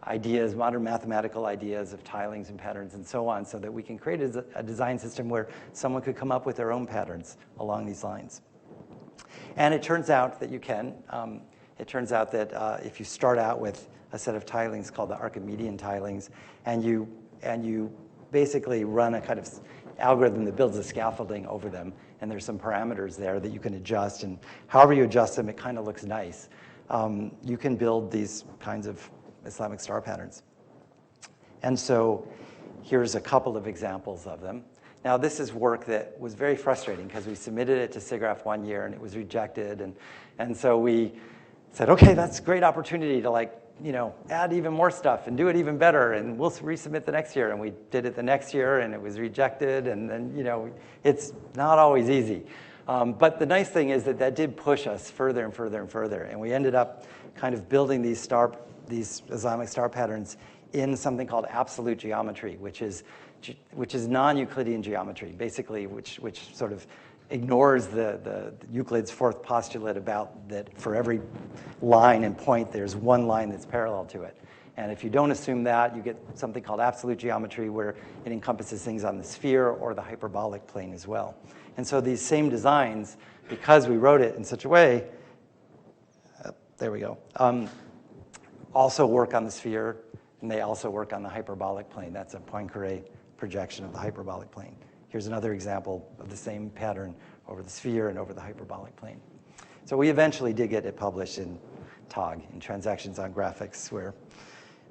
ideas, modern mathematical ideas of tilings and patterns and so on, so that we can create a design system where someone could come up with their own patterns along these lines. And it turns out that you can. It turns out that if you start out with a set of tilings called the Archimedean tilings, and you basically run a kind of algorithm that builds a scaffolding over them, and there's some parameters there that you can adjust, and however you adjust them, it kind of looks nice. You can build these kinds of Islamic star patterns. And so here's a couple of examples of them. Now, this is work that was very frustrating because we submitted it to SIGGRAPH one year and it was rejected. And so we said, okay, that's a great opportunity to add even more stuff and do it even better, and we'll resubmit the next year. And we did it the next year and it was rejected, and then, it's not always easy. But the nice thing is that did push us further and further and further. And we ended up kind of building these Islamic star patterns in something called absolute geometry, which is non-Euclidean geometry, basically, which sort of ignores the Euclid's fourth postulate about that for every line and point, there's one line that's parallel to it. And if you don't assume that, you get something called absolute geometry, where it encompasses things on the sphere or the hyperbolic plane as well. And so these same designs, because we wrote it in such a way, there we go, also work on the sphere, and they also work on the hyperbolic plane. That's a Poincaré projection of the hyperbolic plane. Here's another example of the same pattern over the sphere and over the hyperbolic plane. So we eventually did get it published in TOG, in Transactions on Graphics, where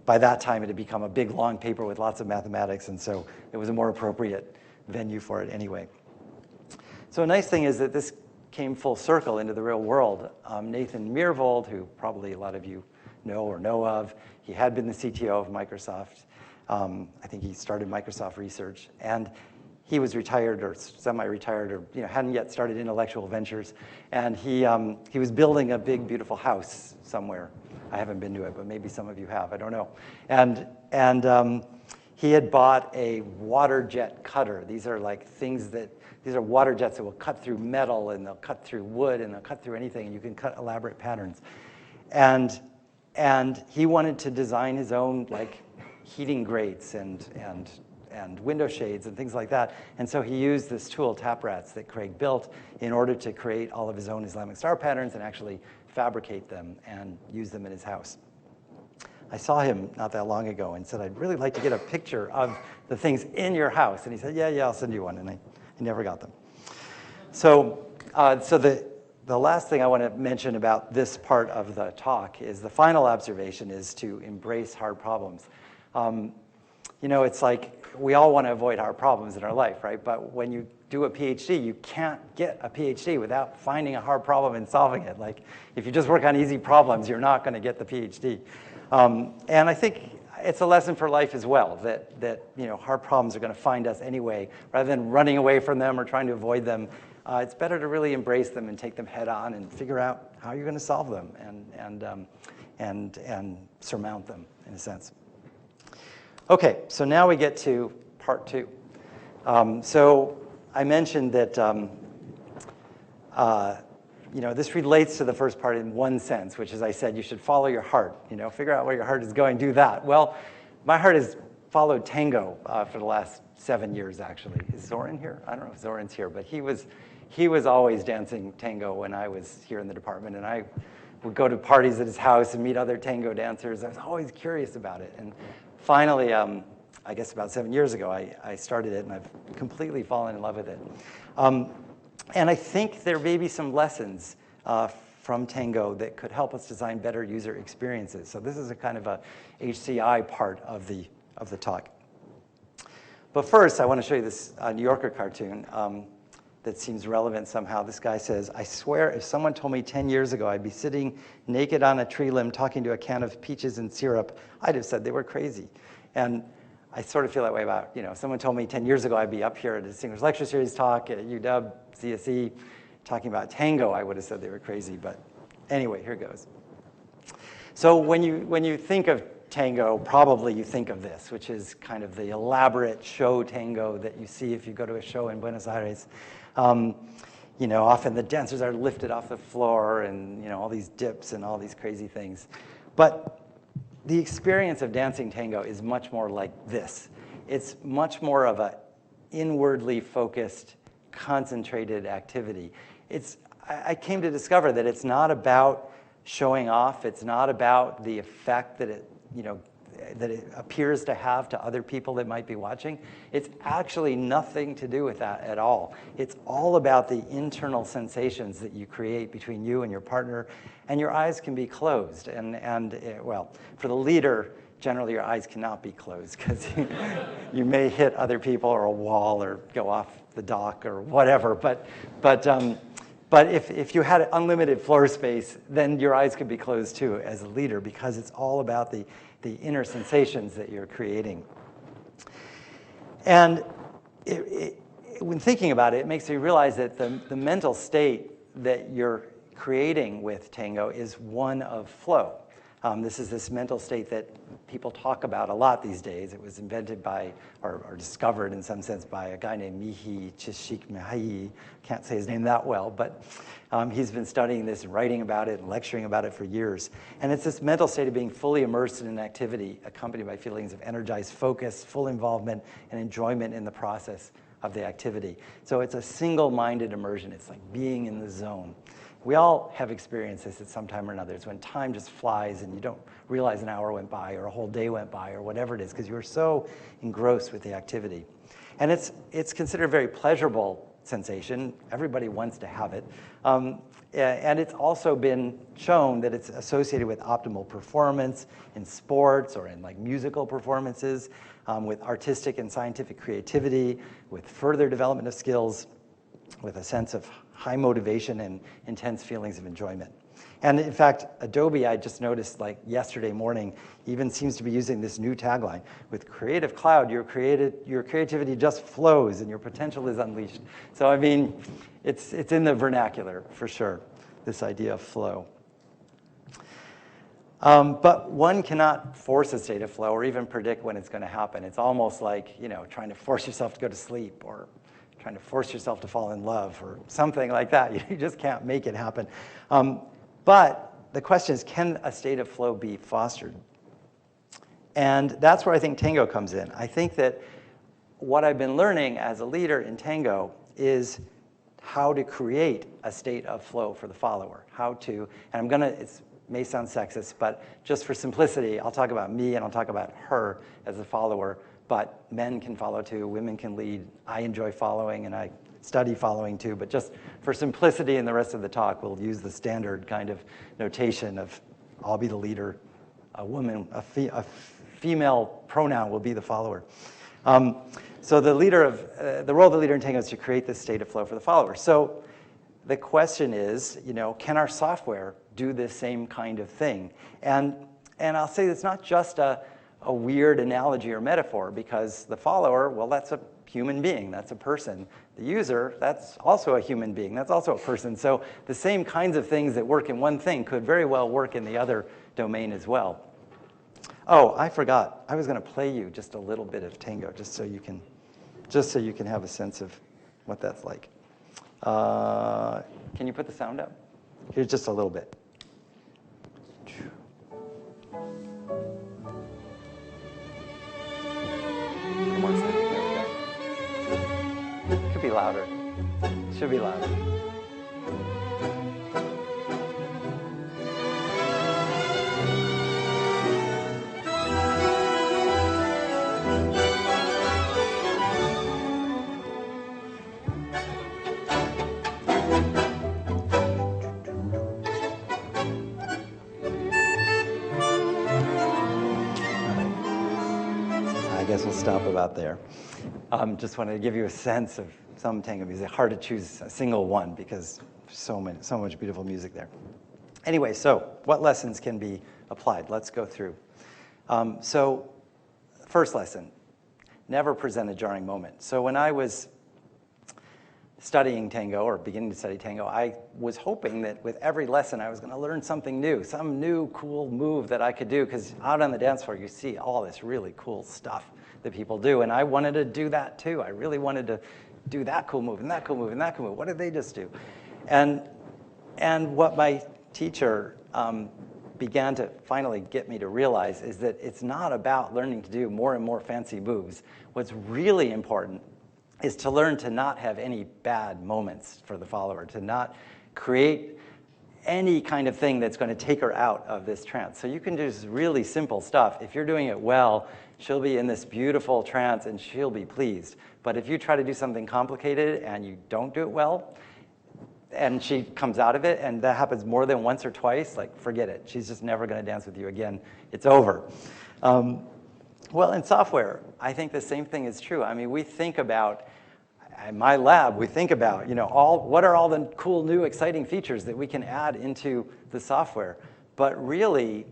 by that time it had become a big, long paper with lots of mathematics, and so it was a more appropriate venue for it anyway. So a nice thing is that this came full circle into the real world. Nathan Myhrvold, who probably a lot of you know of, he had been the CTO of Microsoft. I think he started Microsoft Research, and he was retired or semi-retired, or hadn't yet started intellectual ventures, and he was building a big, beautiful house somewhere. I haven't been to it, but maybe some of you have. I don't know. And he had bought a water jet cutter. These are water jets that will cut through metal, and they'll cut through wood, and they'll cut through anything, and you can cut elaborate patterns. And he wanted to design his own heating grates and window shades and things like that. And so he used this tool, TapRats, that Craig built in order to create all of his own Islamic star patterns and actually fabricate them and use them in his house. I saw him not that long ago and said, I'd really like to get a picture of the things in your house. And he said, yeah, I'll send you one. And I never got them. So the last thing I want to mention about this part of the talk is the final observation is to embrace hard problems. It's like we all want to avoid hard problems in our life, right? But when you do a PhD, you can't get a PhD without finding a hard problem and solving it. Like, if you just work on easy problems, you're not going to get the PhD. And I think it's a lesson for life as well, that hard problems are going to find us anyway. Rather than running away from them or trying to avoid them, it's better to really embrace them and take them head on and figure out how you're going to solve them and surmount them, in a sense. Okay, so now we get to part 2. So I mentioned that this relates to the first part in one sense, which is I said you should follow your heart. Figure out where your heart is going, do that. Well, my heart has followed tango for the last 7 years, actually. Is Zoran here? I don't know if Zoran's here, but he was always dancing tango when I was here in the department, and I would go to parties at his house and meet other tango dancers. I was always curious about it. And finally, I guess about 7 years ago, I started it, and I've completely fallen in love with it. And I think there may be some lessons from tango that could help us design better user experiences. So this is a kind of a HCI part of the talk. But first, I want to show you this New Yorker cartoon that seems relevant somehow. This guy says, I swear if someone told me 10 years ago I'd be sitting naked on a tree limb talking to a can of peaches and syrup, I'd have said they were crazy. And I sort of feel that way about, if someone told me 10 years ago I'd be up here at a Distinguished Lecture Series talk at UW, CSE, talking about tango, I would have said they were crazy. But anyway, here goes. So when you think of tango, probably you think of this, which is kind of the elaborate show tango that you see if you go to a show in Buenos Aires. Often the dancers are lifted off the floor and, all these dips and all these crazy things. But the experience of dancing tango is much more like this. It's much more of a inwardly focused, concentrated activity. I came to discover that it's not about showing off. It's not about the effect that it appears to have to other people that might be watching. It's actually nothing to do with that at all. It's all about the internal sensations that you create between you and your partner, and your eyes can be closed. Well, for the leader, generally your eyes cannot be closed because you may hit other people or a wall or go off the dock or whatever. But if you had unlimited floor space, then your eyes could be closed too as a leader, because it's all about the inner sensations that you're creating. And when thinking about it, it makes me realize that the mental state that you're creating with tango is one of flow. This is this mental state that people talk about a lot these days. It was invented by, or discovered in some sense, by a guy named Mihi Csikszentmihalyi. Can't say his name that well, but he's been studying this and writing about it and lecturing about it for years. And it's this mental state of being fully immersed in an activity, accompanied by feelings of energized focus, full involvement, and enjoyment in the process of the activity. So it's a single-minded immersion. It's like being in the zone. We all have experienced this at some time or another. It's when time just flies and you don't realize an hour went by or a whole day went by or whatever it is, because you were so engrossed with the activity. And it's considered a very pleasurable sensation. Everybody wants to have it. And it's also been shown that it's associated with optimal performance in sports or in like musical performances, with artistic and scientific creativity, with further development of skills, with a sense of high motivation and intense feelings of enjoyment. And in fact, Adobe, I just noticed like yesterday morning, even seems to be using this new tagline. With Creative Cloud, your creativity just flows and your potential is unleashed. So I mean, it's in the vernacular for sure, this idea of flow. But one cannot force a state of flow or even predict when it's going to happen. It's almost like, trying to force yourself to go to sleep or trying to force yourself to fall in love or something like that. You just can't make it happen. But the question is, can a state of flow be fostered? And that's where I think tango comes in. I think that what I've been learning as a leader in tango is how to create a state of flow for the follower. It may sound sexist, but just for simplicity, I'll talk about me and I'll talk about her as a follower. But men can follow too, women can lead. I enjoy following and I study following too, but just for simplicity in the rest of the talk, we'll use the standard kind of notation of I'll be the leader, a woman, a female pronoun will be the follower. So the role of the leader in tango is to create this state of flow for the follower. So the question is, can our software do this same kind of thing? And I'll say it's not just a weird analogy or metaphor, because the follower, well, that's a human being, that's a person. The user, that's also a human being, that's also a person. So the same kinds of things that work in one thing could very well work in the other domain as well. Oh, I forgot. I was going to play you just a little bit of tango, just so you can have a sense of what that's like. Can you put the sound up? Here's just a little bit. Could be louder. Should be louder. I guess we'll stop about there. Just wanted to give you a sense of some tango music. Hard to choose a single one because so much beautiful music there. Anyway, so what lessons can be applied? Let's go through. So first lesson, never present a jarring moment. So when I was studying tango or beginning to study tango, I was hoping that with every lesson I was going to learn something new, some new cool move that I could do, because out on the dance floor you see all this really cool stuff that people do, and I wanted to do that too. I really wanted to do that cool move and that cool move and that cool move. What did they just do? And what my teacher began to finally get me to realize is that it's not about learning to do more and more fancy moves. What's really important is to learn to not have any bad moments for the follower, to not create any kind of thing that's going to take her out of this trance. So you can do just really simple stuff. If you're doing it well, she'll be in this beautiful trance and she'll be pleased. But if you try to do something complicated and you don't do it well, and she comes out of it, and that happens more than once or twice, like, forget it. She's just never going to dance with you again. It's over. Well, in software, I think the same thing is true. I mean, we think about, in my lab, we think about, what are all the cool, new, exciting features that we can add into the software. But really,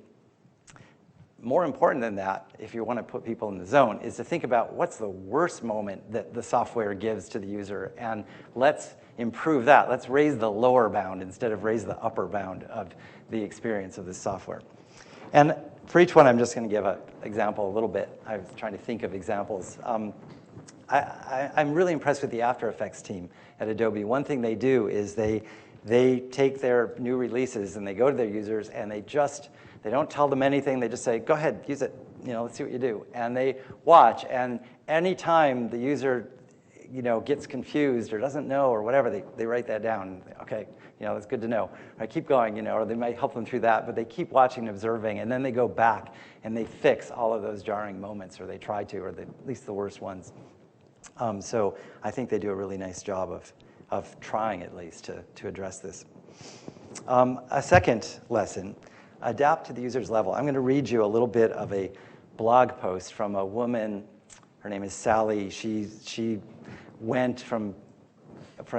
more important than that, if you want to put people in the zone, is to think about what's the worst moment that the software gives to the user, and let's improve that. Let's raise the lower bound instead of raise the upper bound of the experience of this software. And for each one, I'm just going to give an example a little bit. I was trying to think of examples. I'm really impressed with the After Effects team at Adobe. One thing they do is they take their new releases and they go to their users and they don't tell them anything. They just say, go ahead, use it. Let's see what you do. And they watch. And anytime the user gets confused or doesn't know or whatever, they write that down. Okay, that's good to know. I keep going, or they might help them through that, but they keep watching and observing, and then they go back and they fix all of those jarring moments, or they try to, or at least the worst ones. So I think they do a really nice job of trying, at least, to address this. A second lesson, adapt to the user's level. I'm going to read you a little bit of a blog post from a woman. Her name is Sally. She went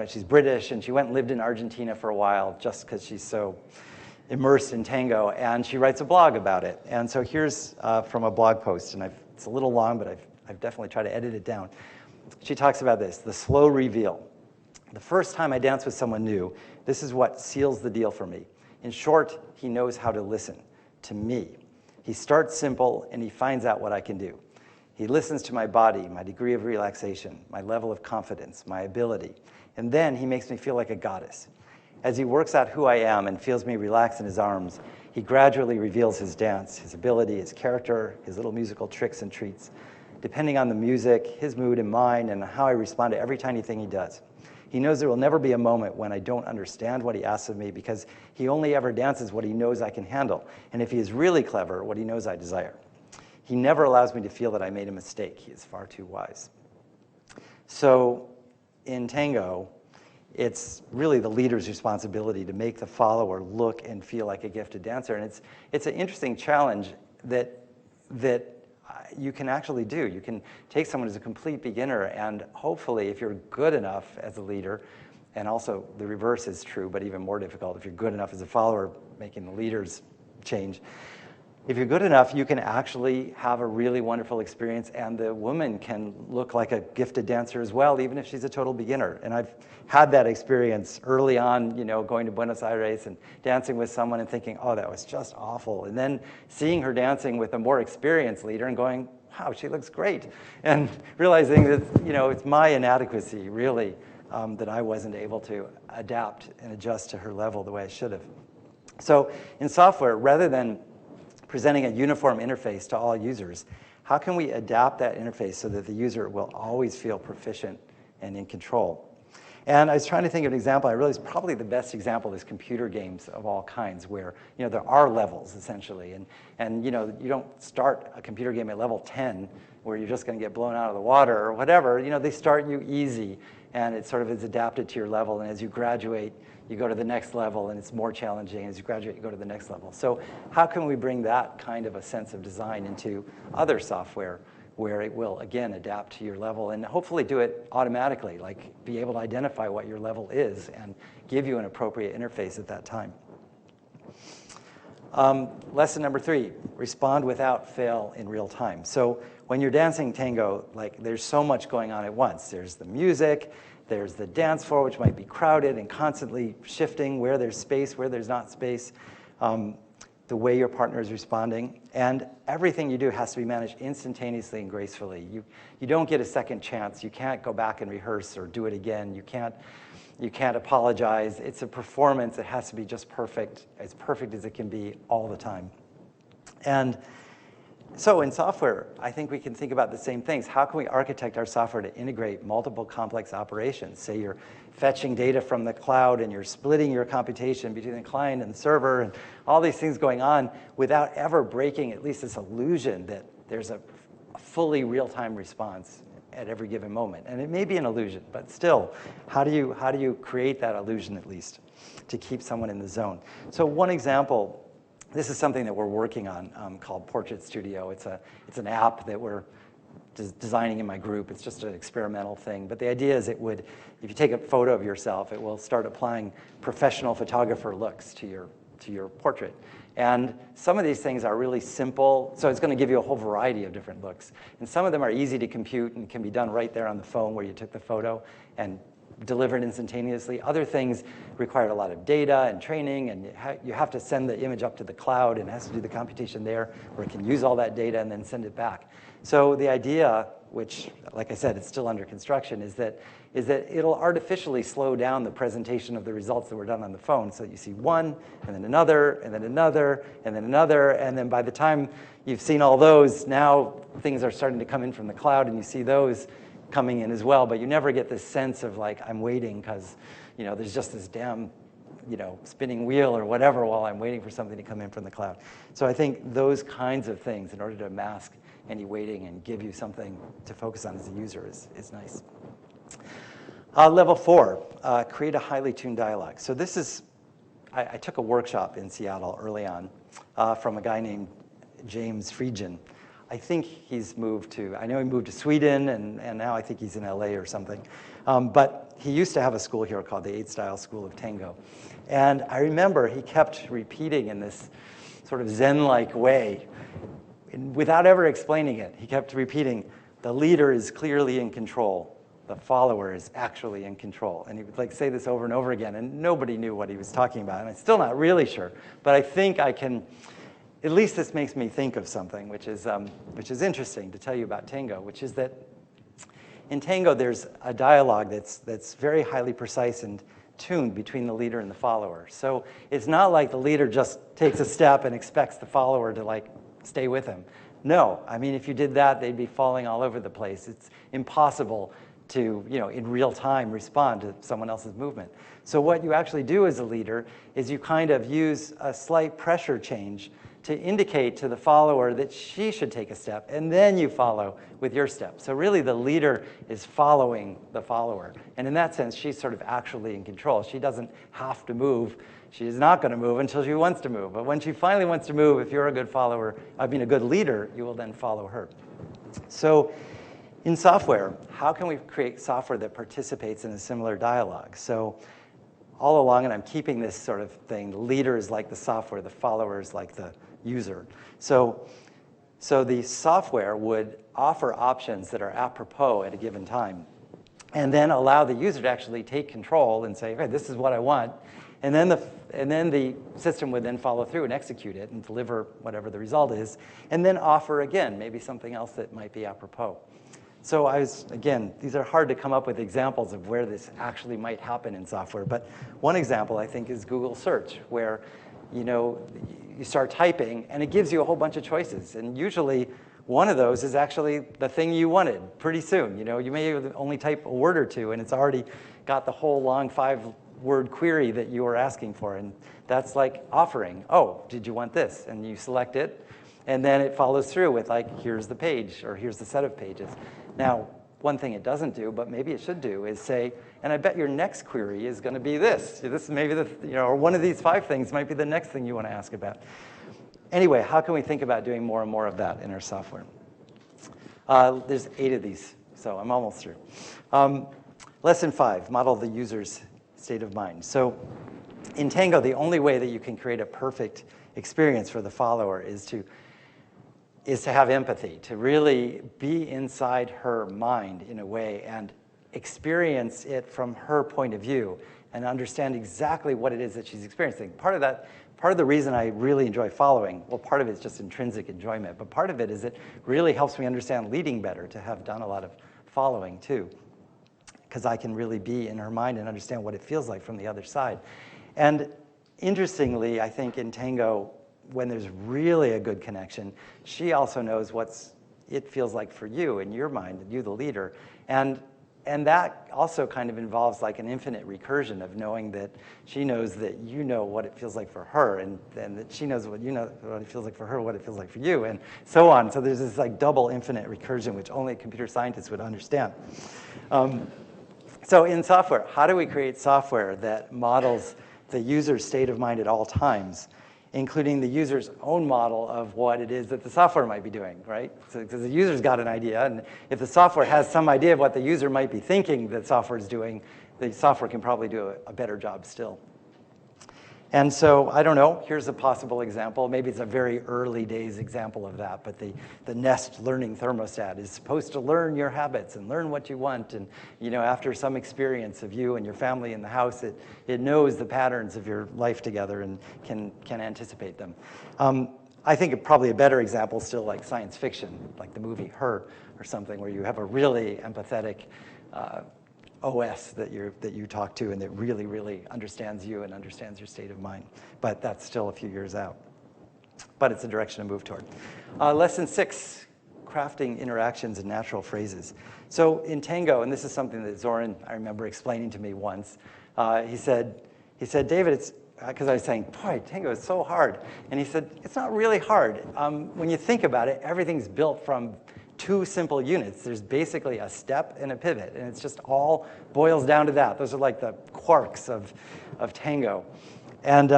she's British, and she went and lived in Argentina for a while just because she's so immersed in tango, and she writes a blog about it. And so here's from a blog post, and it's a little long, but I've definitely tried to edit it down. She talks about this, the slow reveal. The first time I dance with someone new, this is what seals the deal for me. In short, he knows how to listen to me. He starts simple, and he finds out what I can do. He listens to my body, my degree of relaxation, my level of confidence, my ability, and then he makes me feel like a goddess. As he works out who I am and feels me relax in his arms, he gradually reveals his dance, his ability, his character, his little musical tricks and treats, depending on the music, his mood and mine, and how I respond to every tiny thing he does. He knows there will never be a moment when I don't understand what he asks of me, because he only ever dances what he knows I can handle, and if he is really clever, what he knows I desire. He never allows me to feel that I made a mistake. He is far too wise. So in tango, it's really the leader's responsibility to make the follower look and feel like a gifted dancer. And it's an interesting challenge that you can actually do. You can take someone who's a complete beginner, and hopefully if you're good enough as a leader, and also the reverse is true, but even more difficult, if you're good enough as a follower, making the leaders change. If you're good enough, you can actually have a really wonderful experience, and the woman can look like a gifted dancer as well, even if she's a total beginner. And I've had that experience early on, going to Buenos Aires and dancing with someone and thinking, oh, that was just awful. And then seeing her dancing with a more experienced leader and going, wow, she looks great. And realizing that, it's my inadequacy, really, that I wasn't able to adapt and adjust to her level the way I should have. So in software, rather than presenting a uniform interface to all users, how can we adapt that interface so that the user will always feel proficient and in control? And I was trying to think of an example. I realized probably the best example is computer games of all kinds, where there are levels essentially, and you don't start a computer game at level 10 where you're just going to get blown out of the water or whatever. They start you easy, and it sort of is adapted to your level. And as you graduate, you go to the next level, and it's more challenging. As you graduate, you go to the next level. So how can we bring that kind of a sense of design into other software where it will, again, adapt to your level and hopefully do it automatically, like be able to identify what your level is and give you an appropriate interface at that time? Lesson number 3, respond without fail in real time. So when you're dancing tango, there's so much going on at once. There's the music, There's the dance floor, which might be crowded and constantly shifting where there's space, where there's not space, the way your partner is responding. And everything you do has to be managed instantaneously and gracefully. You don't get a second chance. You can't go back and rehearse or do it again. You can't apologize. It's a performance. It has to be just perfect as it can be all the time. And so in software, I think we can think about the same things. How can we architect our software to integrate multiple complex operations? Say you're fetching data from the cloud and you're splitting your computation between the client and the server and all these things going on without ever breaking at least this illusion that there's a fully real-time response at every given moment. And it may be an illusion, but still, how do you create that illusion at least to keep someone in the zone? So one example, this is something that we're working on called Portrait Studio. It's an app that we're designing in my group. It's just an experimental thing. But the idea is if you take a photo of yourself, it will start applying professional photographer looks to your portrait. And some of these things are really simple, so it's going to give you a whole variety of different looks. And some of them are easy to compute and can be done right there on the phone where you took the photo and delivered instantaneously. Other things require a lot of data and training, and you have to send the image up to the cloud, and it has to do the computation there, where it can use all that data and then send it back. So the idea, which, like I said, it's still under construction, is that it'll artificially slow down the presentation of the results that were done on the phone. So you see one, and then another, and then another, and then another, and then by the time you've seen all those, now things are starting to come in from the cloud, and you see those coming in as well, but you never get this sense of like, I'm waiting because, there's just this damn, spinning wheel or whatever while I'm waiting for something to come in from the cloud. So I think those kinds of things, in order to mask any waiting and give you something to focus on as a user, is nice. Level 4, create a highly tuned dialogue. So this is, I took a workshop in Seattle early on from a guy named James Friedgen. I think he's moved to, I know he moved to Sweden, and now I think he's in LA or something. But he used to have a school here called the 8-Style School of Tango. And I remember he kept repeating in this sort of Zen-like way, without ever explaining it. He kept repeating, the leader is clearly in control. The follower is actually in control. And he would say this over and over again, and nobody knew what he was talking about. And I'm still not really sure, but I think I can. At least this makes me think of something, which is interesting to tell you about tango, which is that in tango there's a dialogue that's very highly precise and tuned between the leader and the follower. So it's not like the leader just takes a step and expects the follower to stay with him. No, I mean, if you did that, they'd be falling all over the place. It's impossible to, in real time respond to someone else's movement. So what you actually do as a leader is you kind of use a slight pressure change to indicate to the follower that she should take a step, and then you follow with your step. So really the leader is following the follower. And in that sense, she's sort of actually in control. She doesn't have to move. She is not going to move until she wants to move. But when she finally wants to move, if you're a good follower, a good leader, you will then follow her. So in software, how can we create software that participates in a similar dialogue? So all along, and I'm keeping this sort of thing, the leader is like the software, the follower is like the user. So the software would offer options that are apropos at a given time, and then allow the user to actually take control and say, hey, this is what I want. And then the system would then follow through and execute it and deliver whatever the result is, and then offer again, maybe something else that might be apropos. So again, these are hard to come up with examples of where this actually might happen in software, but one example I think is Google Search, where you start typing and it gives you a whole bunch of choices, and usually one of those is actually the thing you wanted pretty soon. You may only type a word or two and it's already got the whole long 5-word query that you were asking for, and that's like offering, oh, did you want this? And you select it, and then it follows through with here's the page, or here's the set of pages. Now, one thing it doesn't do, but maybe it should do, is say, and I bet your next query is going to be this. This is maybe or one of these 5 things might be the next thing you want to ask about. Anyway, how can we think about doing more and more of that in our software? There's 8 of these, so I'm almost through. Lesson 5, model the user's state of mind. So in Tango, the only way that you can create a perfect experience for the follower is to have empathy, to really be inside her mind in a way and experience it from her point of view and understand exactly what it is that she's experiencing. Part of the reason I really enjoy following, well, part of it is just intrinsic enjoyment, but part of it is it really helps me understand leading better, to have done a lot of following too, because I can really be in her mind and understand what it feels like from the other side. And interestingly, I think in tango, when there's really a good connection, she also knows what it feels like for you in your mind, you the leader. And that also kind of involves like an infinite recursion of knowing that she knows that you know what it feels like for her, and that she knows what what it feels like for her, what it feels like for you, and so on. So there's this like double infinite recursion, which only computer scientists would understand. So in software, how do we create software that models the user's state of mind at all times, including the user's own model of what it is that the software might be doing, right? So because the user's got an idea, and if the software has some idea of what the user might be thinking that software is doing, the software can probably do a better job still. And so, I don't know, here's a possible example. Maybe it's a very early days example of that, but the Nest learning thermostat is supposed to learn your habits and learn what you want. And after some experience of you and your family in the house, it knows the patterns of your life together and can anticipate them. I think probably a better example still like science fiction, like the movie Her or something, where you have a really empathetic OS that you talk to and that really, really understands you and understands your state of mind. But that's still a few years out. But it's a direction to move toward. Lesson 6, crafting interactions and natural phrases. So in tango, and this is something that Zoran, I remember explaining to me once, he said, David, it's, because I was saying, boy, tango is so hard. And he said, it's not really hard. When you think about it, everything's built from 2 simple units. There's basically a step and a pivot, and it's just all boils down to that. Those are like the quarks of tango. And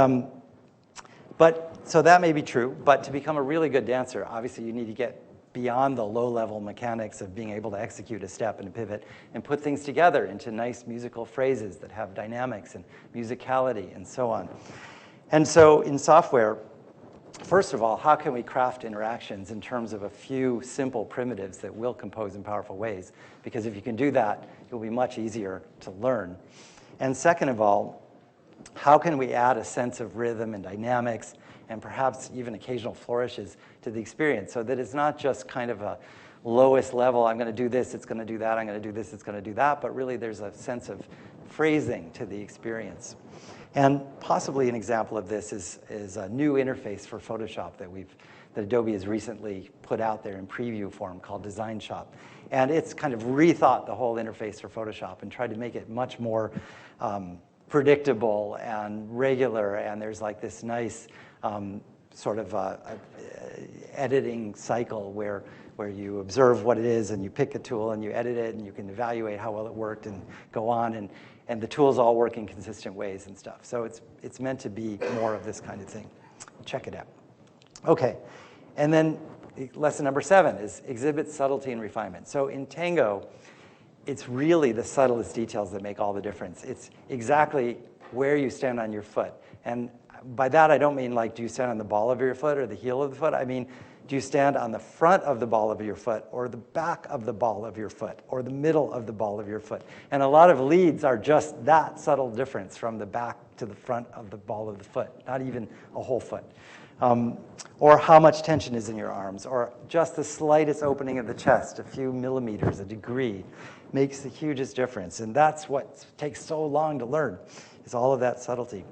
so that may be true, but to become a really good dancer, obviously you need to get beyond the low-level mechanics of being able to execute a step and a pivot and put things together into nice musical phrases that have dynamics and musicality and so on. And so in software, first of all, how can we craft interactions in terms of a few simple primitives that will compose in powerful ways? Because if you can do that, it will be much easier to learn. And second of all, how can we add a sense of rhythm and dynamics and perhaps even occasional flourishes to the experience so that it's not just kind of a lowest level, I'm going to do this, it's going to do that, I'm going to do this, it's going to do that, but really there's a sense of phrasing to the experience. And possibly an example of this is a new interface for Photoshop that Adobe has recently put out there in preview form called Design Shop. And it's kind of rethought the whole interface for Photoshop and tried to make it much more predictable and regular. And there's like this nice sort of editing cycle where you observe what it is and you pick a tool and you edit it and you can evaluate how well it worked and go on, and the tools all work in consistent ways and stuff. So it's meant to be more of this kind of thing. Check it out. Okay, and then lesson number 7 is exhibit subtlety and refinement. So in tango, it's really the subtlest details that make all the difference. It's exactly where you stand on your foot. And by that, I don't mean like, do you stand on the ball of your foot or the heel of the foot? I mean, do you stand on the front of the ball of your foot or the back of the ball of your foot or the middle of the ball of your foot? And a lot of leads are just that subtle difference from the back to the front of the ball of the foot, not even a whole foot. Or how much tension is in your arms, or just the slightest opening of the chest, a few millimeters, a degree, makes the hugest difference. And that's what takes so long to learn, is all of that subtlety.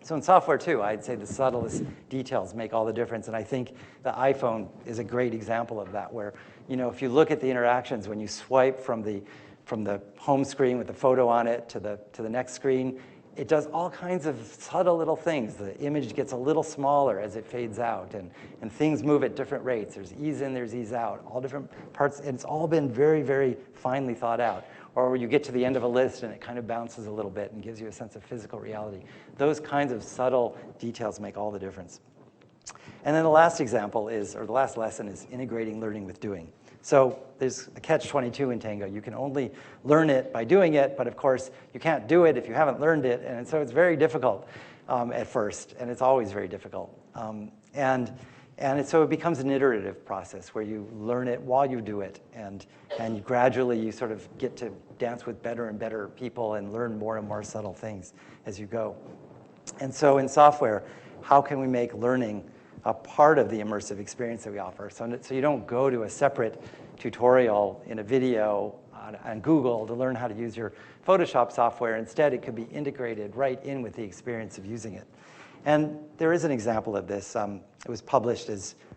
So in software too, I'd say the subtlest details make all the difference. And I think the iPhone is a great example of that, where if you look at the interactions, when you swipe from the home screen with the photo on it to the next screen, it does all kinds of subtle little things. The image gets a little smaller as it fades out, and things move at different rates. There's ease in, there's ease out, all different parts, and it's all been very, very finely thought out. Or where you get to the end of a list and it kind of bounces a little bit and gives you a sense of physical reality. Those kinds of subtle details make all the difference. And then the last example is, or the last lesson is integrating learning with doing. So there's a catch-22 in tango. You can only learn it by doing it, but of course you can't do it if you haven't learned it, and so it's very difficult at first, and it's always very difficult. And So it becomes an iterative process where you learn it while you do it, and you gradually you sort of get to dance with better and better people and learn more and more subtle things as you go. And so in software, how can we make learning a part of the immersive experience that we offer? So you don't go to a separate tutorial in a video on Google to learn how to use your Photoshop software. Instead, it could be integrated right in with the experience of using it. And there is an example of this. It was published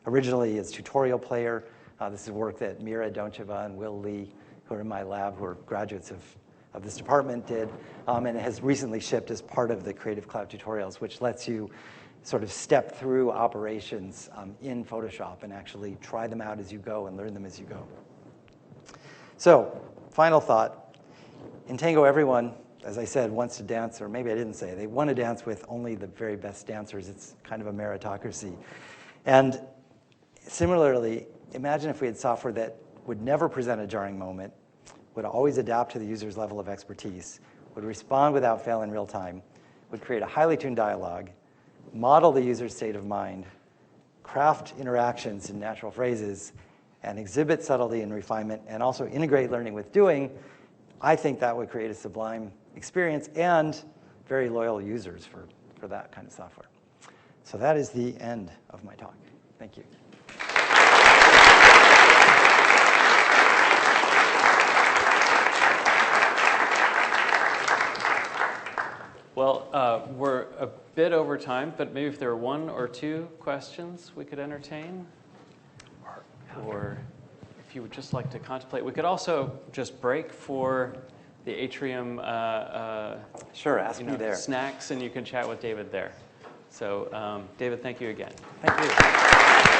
originally as Tutorial Player. This is work that Mira Doncheva and Will Lee, who are in my lab, who are graduates of this department, did. And it has recently shipped as part of the Creative Cloud Tutorials, which lets you sort of step through operations in Photoshop and actually try them out as you go and learn them as you go. So, final thought. In Tango, everyone, as I said, wants to dance, or maybe I didn't say, they want to dance with only the very best dancers. It's kind of a meritocracy. And similarly, imagine if we had software that would never present a jarring moment, would always adapt to the user's level of expertise, would respond without fail in real time, would create a highly tuned dialogue, model the user's state of mind, craft interactions in natural phrases, and exhibit subtlety and refinement, and also integrate learning with doing. I think that would create a sublime experience and very loyal users for that kind of software. So that is the end of my talk. Thank you. Well, we're a bit over time, but maybe if there are one or two questions we could entertain, or if you would just like to contemplate. We could also just break for the atrium Sure, ask me there. snacks, and you can chat with David there. So, David, thank you again. Thank you.